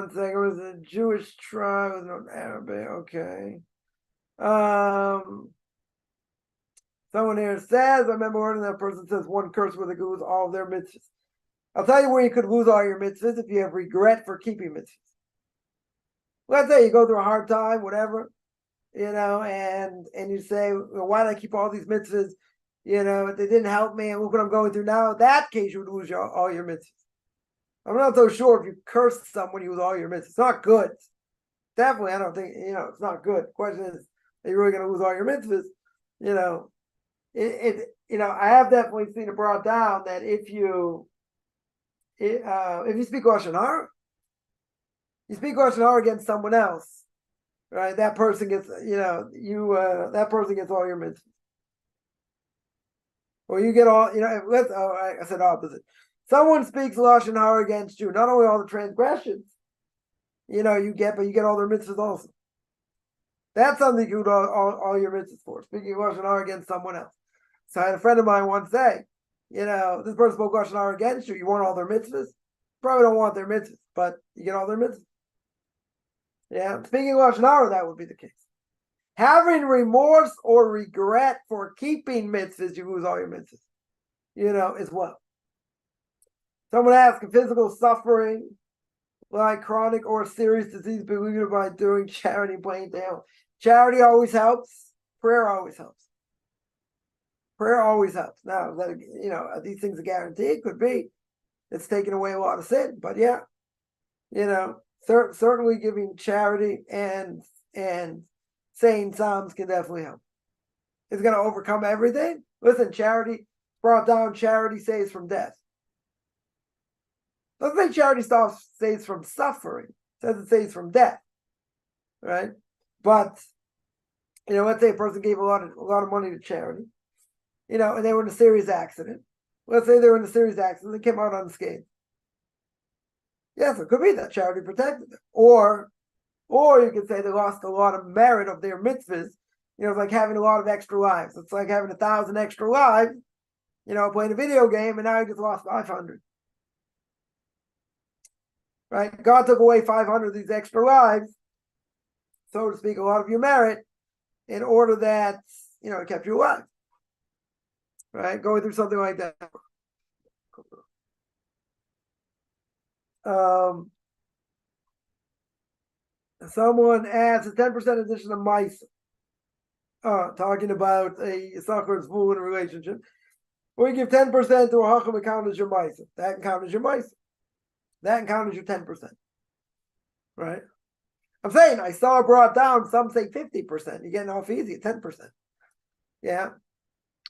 second. It was a Jewish tribe with no Arabic. Okay. Someone here says, I remember hearing that person says one curse where they could lose all of their mitzvahs. I'll tell you where you could lose all your mitzvahs if you have regret for keeping mitzvahs. Let's say you go through a hard time, whatever, and you say, well, why did I keep all these mitzvahs? They didn't help me, and look what I'm going through now. In that case, you would lose all your mitzvahs. I'm not so sure if you curse someone, you lose all your mitzvahs. It's not good. Definitely, I don't think, it's not good. The question is, are you really going to lose all your mitzvahs? I have definitely seen it brought down that if you speak Lashon Hara, you speak Lashon Hara against someone else, right? That person gets, that person gets all your mitzvahs. Or you get all, I said opposite. Someone speaks Lashon Hara against you, not only all the transgressions, you get all their mitzvahs also. That's something you do all your mitzvahs for, speaking Lashon Hara against someone else. So I had a friend of mine once say, this person spoke Lashon Hara against you, you want all their mitzvahs? Probably don't want their mitzvahs, but you get all their mitzvahs. Yeah, speaking Lashon Hara, that would be the case. Having remorse or regret for keeping mitzvahs, you lose all your mitzvahs, as well. Someone asked, if physical suffering, like chronic or serious disease, be relieved by doing charity, playing down. Charity always helps. Prayer always helps. Prayer always helps. Now, are these things a guarantee? It could be. It's taking away a lot of sin, but yeah, certainly giving charity and saying psalms can definitely help. It's going to overcome everything. Listen, charity brought down. Charity saves from death. Doesn't say charity saves from suffering. It says it saves from death, right? But let's say a person gave a lot of money to charity, and they were in a serious accident. Let's say they were in a serious accident, they came out unscathed. Yes, it could be that charity protected them, or you could say they lost a lot of merit of their mitzvahs. It's like having a lot of extra lives. It's like having 1,000 extra lives, playing a video game, and now you just lost 500. Right? God took away 500 of these extra lives, so to speak, a lot of your merit, in order that, it kept you alive. Right? Going through something like that. Someone asked a 10% addition of mice, talking about a sucker's fool in a relationship. When you give 10% to a hacham, it counts as your mice. That can count as your mice. That can count as your 10%. Right? I'm saying I saw it brought down. Some say 50%. You're getting off easy at 10%. Yeah.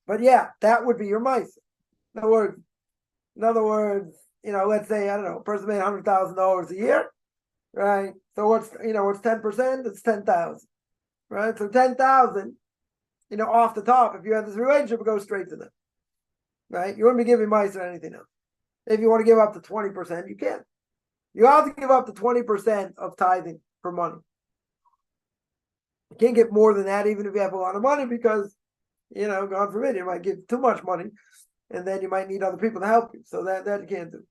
But yeah, that would be your mice. In other words, let's say, I don't know, a person made $100,000 a year, right? So what's 10%? It's 10,000, right? So 10,000, off the top, if you have this relationship, it goes straight to them, right? You wouldn't be giving mice or anything else. If you want to give up to 20%, you can. You have to give up to 20% of tithing for money. You can't get more than that, even if you have a lot of money, because, God forbid, you might give too much money, and then you might need other people to help you. So that you can't do.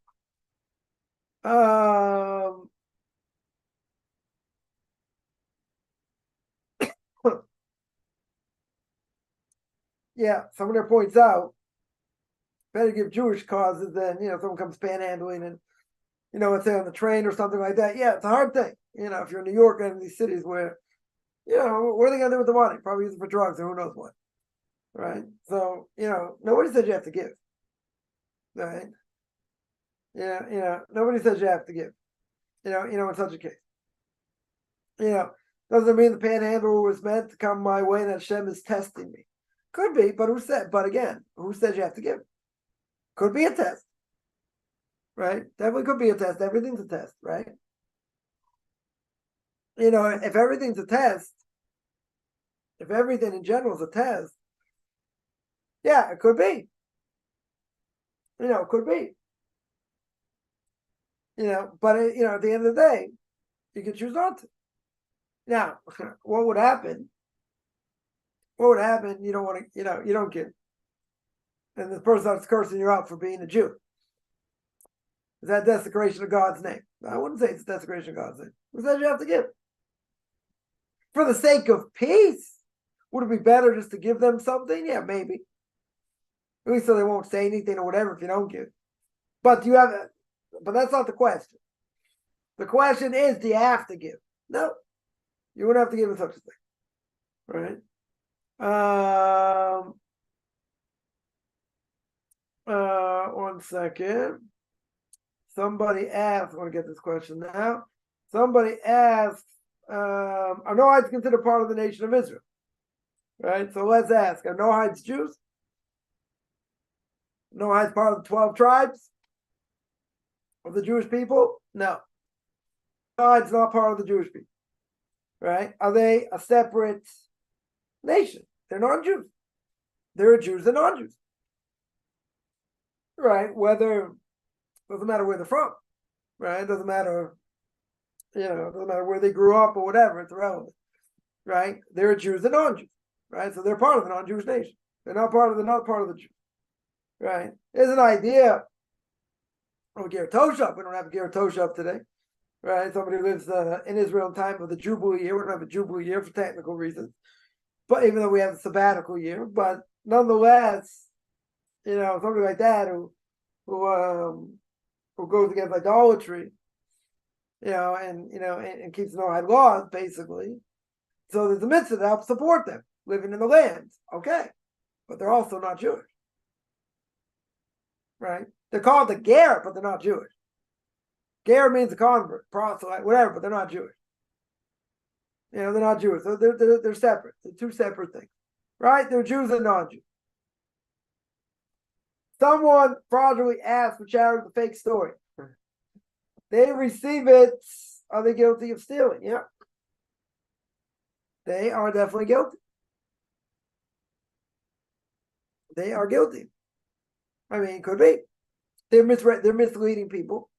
Yeah, someone there points out, better give Jewish causes than, someone comes panhandling and, let's say on the train or something like that. Yeah, it's a hard thing. If you're in New York and in these cities where, what are they going to do with the money? Probably use it for drugs or who knows what. Right? So, nobody says you have to give. Right? Yeah, nobody says you have to give. In such a case. Doesn't mean the panhandler was meant to come my way and Hashem is testing me. Could be, but who said? But again, who says you have to give? Could be a test, right? Definitely could be a test. Everything's a test, right? If everything's a test, if everything in general is a test, yeah, it could be. It could be. But at the end of the day, you can choose not to. Now, what would happen? What would happen? You don't want to, you don't give. And the person starts cursing you out for being a Jew. Is that desecration of God's name? I wouldn't say it's desecration of God's name. Who says you have to give? For the sake of peace, would it be better just to give them something? Yeah, maybe. At least so they won't say anything or whatever if you don't give. But but that's not the question. The question is, do you have to give? No. You wouldn't have to give in such a thing. Right? 1 second. Somebody asked, I want to get this question now. Somebody asked, are Noahites considered part of the nation of Israel? Right? So let's ask, are Noahites Jews? Noahites part of the 12 tribes of the Jewish people? No. Noahites not part of the Jewish people. Right? Are they a separate nation? They're non-Jews. There are Jews and non-Jews. Right? Doesn't matter where they're from. Right? It doesn't matter, it doesn't matter where they grew up or whatever, it's irrelevant. Right? There are Jews and non-Jews. Right? So they're part of the non-Jewish nation. They're not part of the Jews. Right? There's an idea of Ger Toshav. We don't have a Ger Toshav today. Right? Somebody lives in Israel in time of the Jubilee year. We don't have a Jubilee year for technical reasons. But even though we have a sabbatical year, but nonetheless, somebody like that who goes against idolatry, and keeps Noahide laws, basically. So there's a mitzvah to help support them living in the land. Okay. But they're also not Jewish. Right? They're called the Ger, but they're not Jewish. Ger means a convert, proselyte, whatever, but they're not Jewish. They're not Jewish. So they're separate. They're two separate things. Right? They're Jews and non-Jews. Someone fraudulently asked for charity the fake story. They receive it. Are they guilty of stealing? Yeah. They are definitely guilty. They are guilty. I mean, it could be. They're misleading people.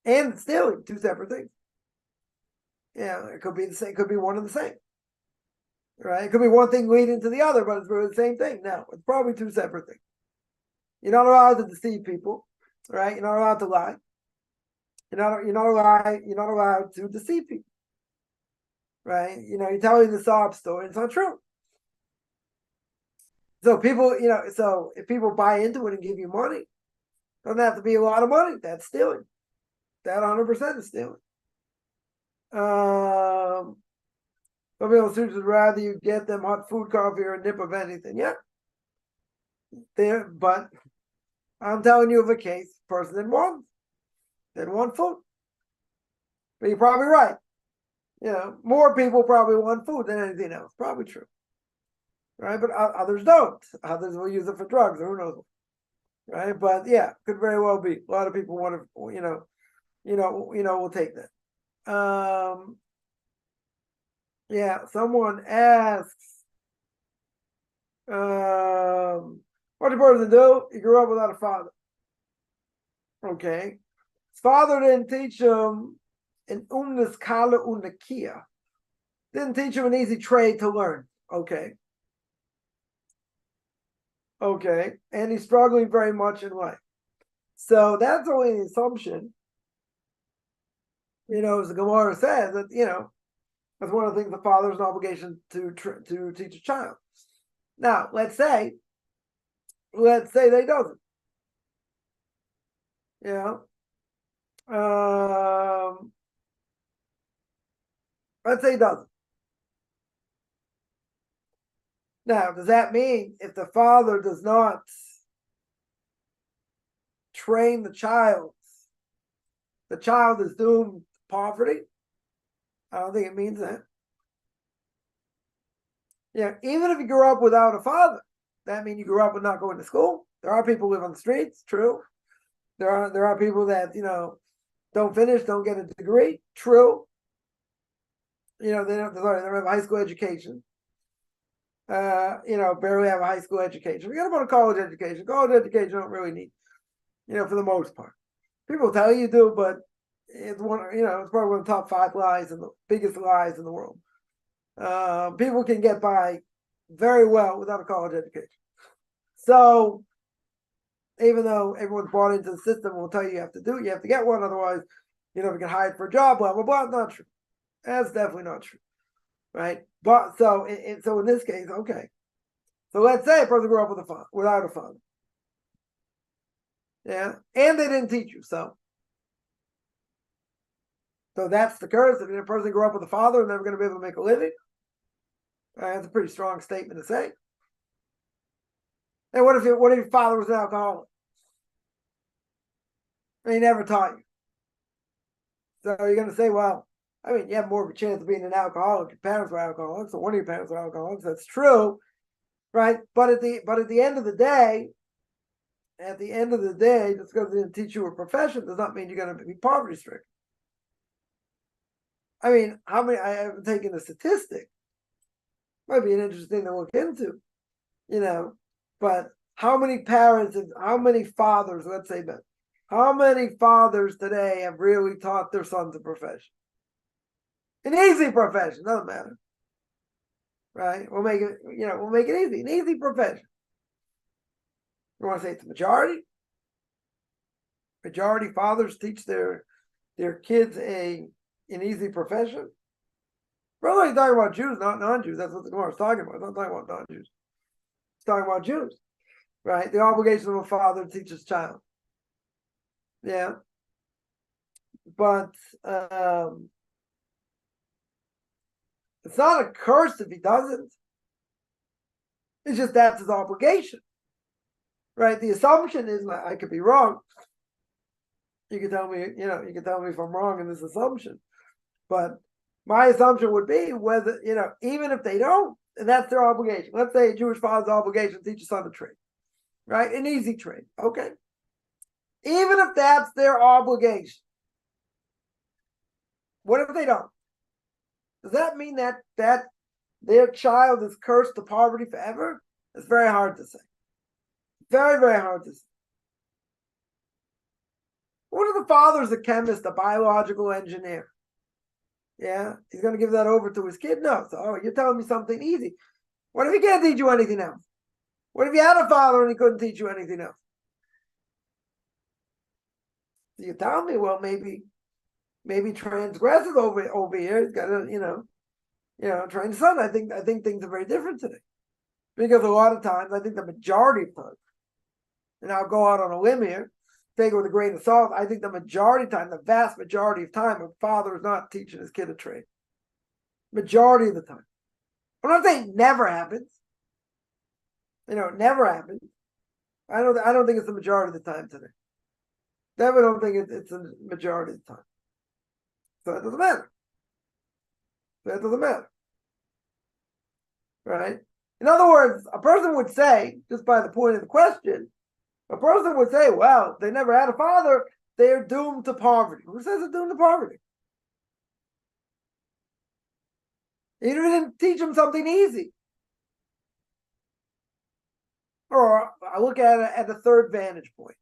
And stealing, two separate things. Yeah, it could be the same. It could be one and the same. Right? It could be one thing leading to the other, but it's really the same thing. No, it's probably two separate things. You're not allowed to deceive people, right? You're not allowed to lie. You're not allowed to deceive people. Right? You're telling the sob story, it's not true. So people, so if people buy into it and give you money, it doesn't have to be a lot of money. That's stealing. That 100% is stealing. Some people would rather you get them hot food, coffee, or a nip of anything. Yeah. But I'm telling you of a case, person didn't want food. But you're probably right. More people probably want food than anything else. Probably true. Right? But others don't. Others will use it for drugs, or who knows. Right? But yeah, could very well be. A lot of people want to, we'll take that. Yeah, someone asks, what the person do? He grew up without a father. Okay. His father didn't teach him an kala unakia. Didn't teach him an easy trade to learn. Okay. Okay. And he's struggling very much in life. So that's only an assumption. As the Gemara says, that, that's one of the things the father has an obligation to teach a child. Now, let's say they doesn't. Let's say he doesn't. Now, does that mean if the father does not train the child is doomed to poverty? I don't think it means that. Even if you grew up without a father, that means you grew up with not going to school. There are people who live on the streets, true. There are people that, don't finish, don't get a degree, true. They don't have a high school education. Barely have a high school education. Forget about a college education. College education you don't really need, for the most part. People tell you do, but it's one, it's probably one of the top 5 lies and the biggest lies in the world. People can get by very well without a college education. So even though everyone's bought into the system, will tell you have to do it, you have to get one, otherwise, you can hide for a job, blah blah blah. Not true. That's definitely not true, right? But so in this case, okay. So let's say a person grew up with without a father, yeah, and they didn't teach you, so that's the curse. If a person grew up with a father and never going to be able to make a living, that's a pretty strong statement to say. And what if your father was an alcoholic and he never taught you? So you're going to say, well, I mean, you have more of a chance of being an alcoholic. Your parents were alcoholics, or one of your parents were alcoholics. That's true, right? But at the end of the day, just because they didn't teach you a profession does not mean you're going to be poverty stricken. I mean, how many? I haven't taken the statistic. Might be an interesting thing to look into, But how many parents and how many fathers? Let's say that. How many fathers today have really taught their sons a profession? An easy profession, doesn't matter, right? We'll make it, we'll make it easy, an easy profession. You want to say it's the majority? Majority fathers teach their kids an easy profession. We're only talking about Jews, not non-Jews. That's what the Gemara is talking about. It's not talking about non-Jews. It's talking about Jews, right? The obligation of a father to teach his child. Yeah, but it's not a curse if he doesn't. It's just that's his obligation, right? The assumption is, I could be wrong. You can tell me, you can tell me if I'm wrong in this assumption, but my assumption would be whether, even if they don't, and that's their obligation. Let's say a Jewish father's obligation to teach his son a trade, right? An easy trade, okay. Even if that's their obligation, what if they don't? Does that mean that their child is cursed to poverty forever? It's very hard to say. Very, very hard to say. What if the father's a chemist, a biological engineer? Yeah, he's going to give that over to his kid? No. So, you're telling me something easy. What if he can't teach you anything else? What if you had a father and he couldn't teach you anything else? So you tell me, well, maybe transgresses over here. He's got to, train son. I think things are very different today, because a lot of times, I think the majority of times, and I'll go out on a limb here, take it with a grain of salt. I think the vast majority of time, a father is not teaching his kid a trade. Majority of the time. I'm not saying it never happens. It never happens. I don't think it's the majority of the time today. Definitely don't think it's the majority of the time. So it doesn't matter. Right? In other words, a person would say, just by the point of the question, a person would say, well, they never had a father, they're doomed to poverty. Who says they're doomed to poverty? You didn't teach them something easy. Or I look at it at the third vantage point.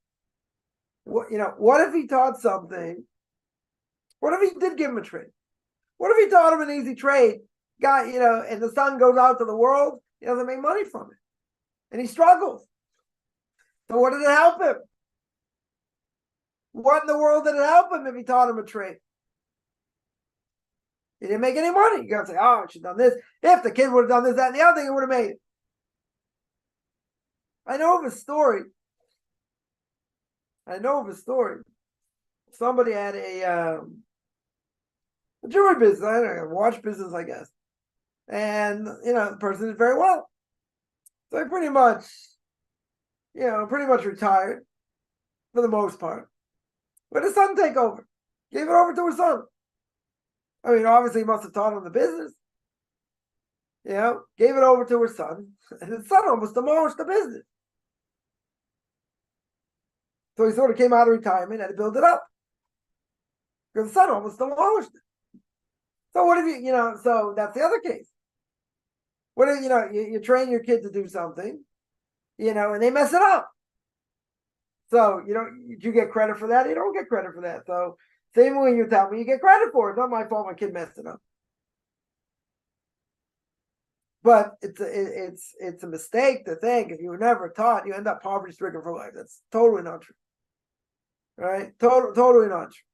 What if he taught something? What if he did give him a trade? What if he taught him an easy trade? And the son goes out to the world, he doesn't make money from it. And he struggles. So what did it help him? What in the world did it help him if he taught him a trade? He didn't make any money. You got to say, I should have done this. If the kid would have done this, that, and the other thing, he would have made it. I know of a story. Somebody had a jewelry business, I don't know, a watch business, I guess. And, the person did very well. So he pretty much retired for the most part. But his son take over. Gave it over to his son. I mean, obviously he must have taught him the business. Gave it over to his son. And his son almost demolished the business. So he sort of came out of retirement and had to build it up. Because the son almost demolished it. So what if so that's the other case. What if, you train your kid to do something, and they mess it up. So, you get credit for that? You don't get credit for that. So Same way you tell me, you get credit for it. It's not my fault my kid messed it up. But it's a mistake to think if you were never taught, you end up poverty stricken for life. That's totally not true. Right? Totally not true.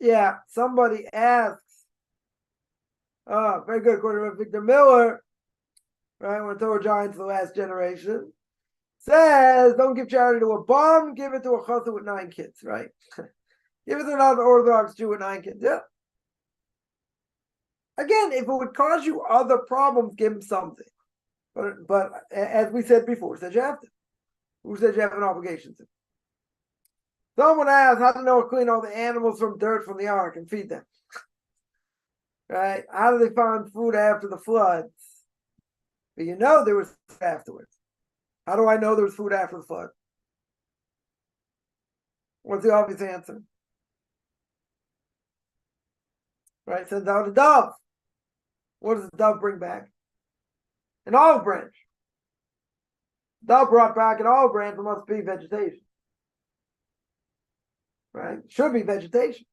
Yeah, somebody asks, very good, according to Victor Miller, right? One of the Torah giants of the last generation, says, don't give charity to a bum, give it to a chassid with 9 kids, right? Give it to another Orthodox Jew with 9 kids. Yeah. Again, if it would cause you other problems, give him something. But as we said before, said you have to. Who said you have an obligation to? Someone asked how to know to clean all the animals from dirt from the ark and feed them. Right? How do they find food after the floods? But you know there was food afterwards. How do I know there was food after the flood? What's the obvious answer? Right? Sends out a dove. What does the dove bring back? An olive branch. Dove brought back an olive branch, there must be vegetation. Right? Should be vegetation.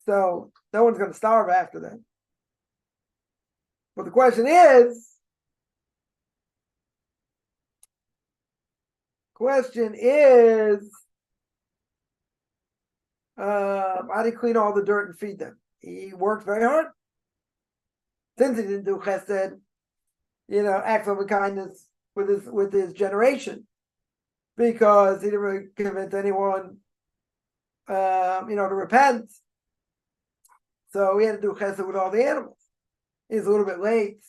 So no one's going to starve after that. But the question is, how do you clean all the dirt and feed them? He worked very hard. Since he didn't do chesed, acts of kindness with his generation, because he didn't really convince anyone, to repent. So he had to do chesed with all the animals. He was a little bit late,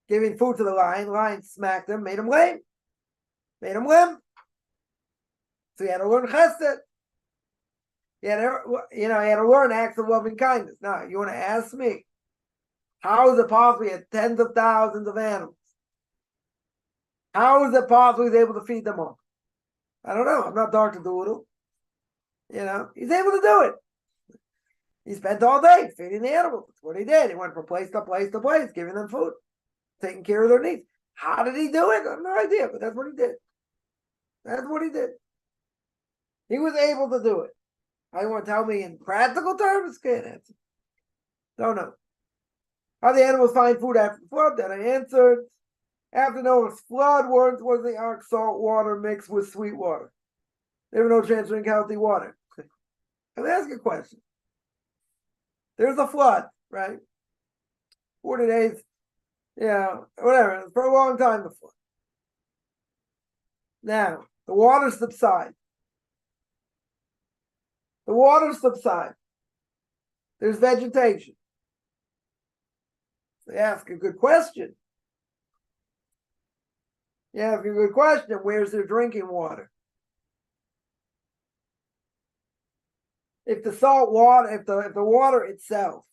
giving food to the lion. The lion smacked him, made him lame, made him limp. So he had to learn chesed. He had to learn acts of loving kindness. Now, you want to ask me, how is it possible he had tens of thousands of animals? How is it possible he's able to feed them all? I don't know. I'm not Dr. Doodle. He's able to do it. He spent all day feeding the animals. That's what he did. He went from place to place to place, giving them food, taking care of their needs. How did he do it? I have no idea, but that's what he did. That's what he did. He was able to do it. How you want to tell me in practical terms? Can't answer. Don't know. How the animals find food after the flood? That I answered. After Noah's flood, was the ark salt water mixed with sweet water? There was no chance to drink healthy water. Let me ask you a question. There's a flood, right? 40 days, whatever, for a long time the flood. Now, the waters subside. The waters subside. There's vegetation. They ask a good question. You ask a good question. Where's their drinking water? If the salt water, if the water itself,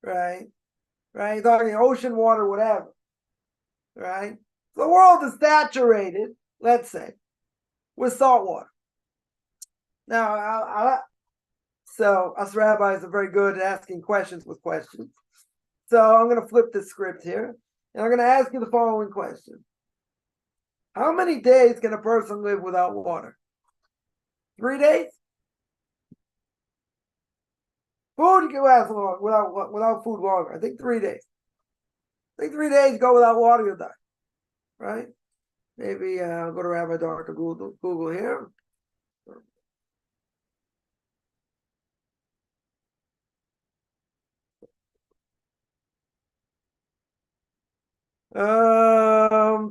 right, talking ocean water, whatever, right? The world is saturated, let's say, with salt water. Now, so us rabbis are very good at asking questions with questions. So I'm going to flip the script here, and I'm going to ask you the following question. How many days can a person live without water? 3 days? Food you can last long without food longer. I think 3 days. I think 3 days go without water, you'll die. Right? Maybe I'll go to Rabbi Dr. Google here.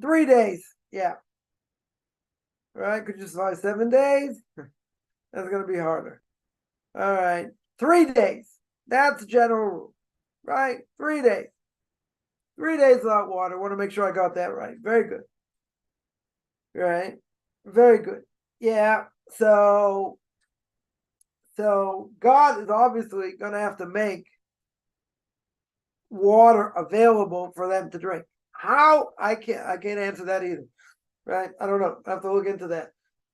3 days. Yeah. Right? Could you survive 7 days? That's going to be harder. All right. 3 days. That's the general rule. Right? 3 days. 3 days without water. I want to make sure I got that right. Very good. Right? Very good. Yeah. So God is obviously going to have to make water available for them to drink. How? I can't answer that either. Right? I don't know. I have to look into that.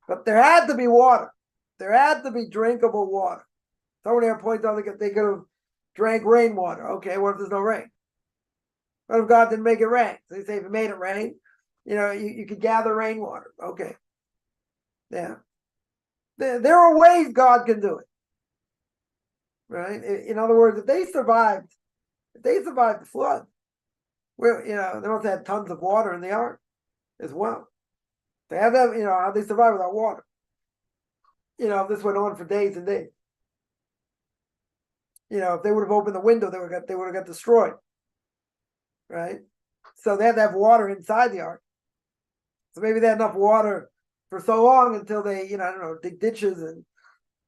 But there had to be water. There had to be drinkable water. Someone here points out they could have drank rainwater. Okay, what if there's no rain? What if God didn't make it rain? So you say if he made it rain, You could gather rainwater. Okay. Yeah. There are ways God can do it. Right? In other words, if they survived the flood, they must have had tons of water in the ark as well. They have that, how they survive without water. If this went on for days and days. If they would have opened the window, they would have got destroyed. Right? So they had to have water inside the ark. So maybe they had enough water for so long until they, dig ditches and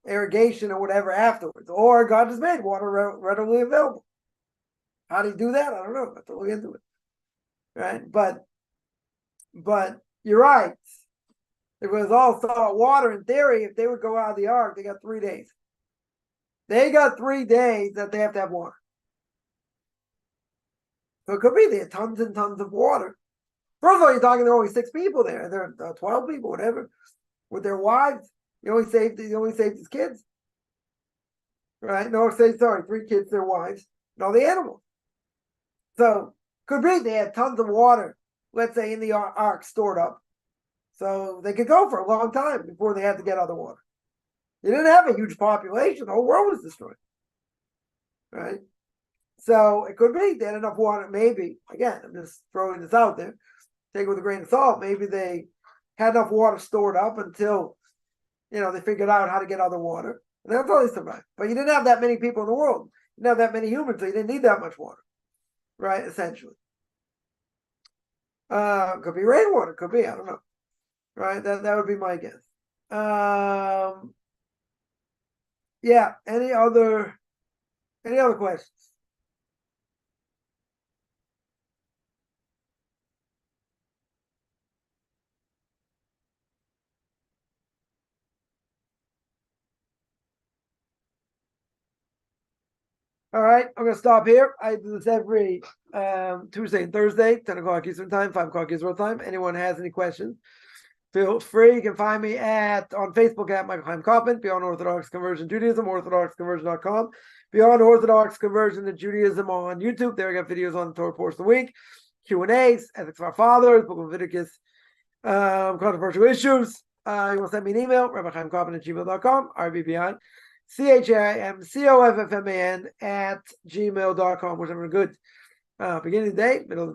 irrigation or whatever afterwards. Or God just made water readily available. How do you do that? I don't know. I have to look into it. Right? But you're right. If it was all salt water, in theory, if they would go out of the ark, they got 3 days. They got 3 days that they have to have water. So it could be they had tons and tons of water. First of all, you're talking there are only 6 people there. There are 12 people, whatever, with their wives. He only saved his kids. Right? No, 3 kids, their wives, and all the animals. So could be they had tons of water, let's say, in the ark stored up. So they could go for a long time before they had to get other water. They didn't have a huge population. The whole world was destroyed. Right? So it could be they had enough water. Maybe, again, I'm just throwing this out there. Take it with a grain of salt. Maybe they had enough water stored up until, they figured out how to get other water. And that's how they survived. But you didn't have that many people in the world. You didn't have that many humans, so you didn't need that much water. Right? Essentially. Could be rainwater. Could be. I don't know. Right? That would be my guess. Yeah. Any other questions? All right, I'm going to stop here. I do this every Tuesday and Thursday, 10 o'clock Eastern Time, 5 o'clock Israel Time. Anyone has any questions, feel free. You can find me on Facebook at Rabbi Chaim Coffman, Beyond Orthodox Conversion Judaism, orthodoxconversion.com, Beyond Orthodox Conversion to Judaism on YouTube. There I got videos on the Torah portion of the week, Q&As, Ethics of Our Fathers, Book of Leviticus, controversial issues. You want to send me an email, rabbichaimcoffman@gmail.com, RBBI. CHIMCOFFMAN @gmail.com, which I'm good. Beginning of the day, middle of the day.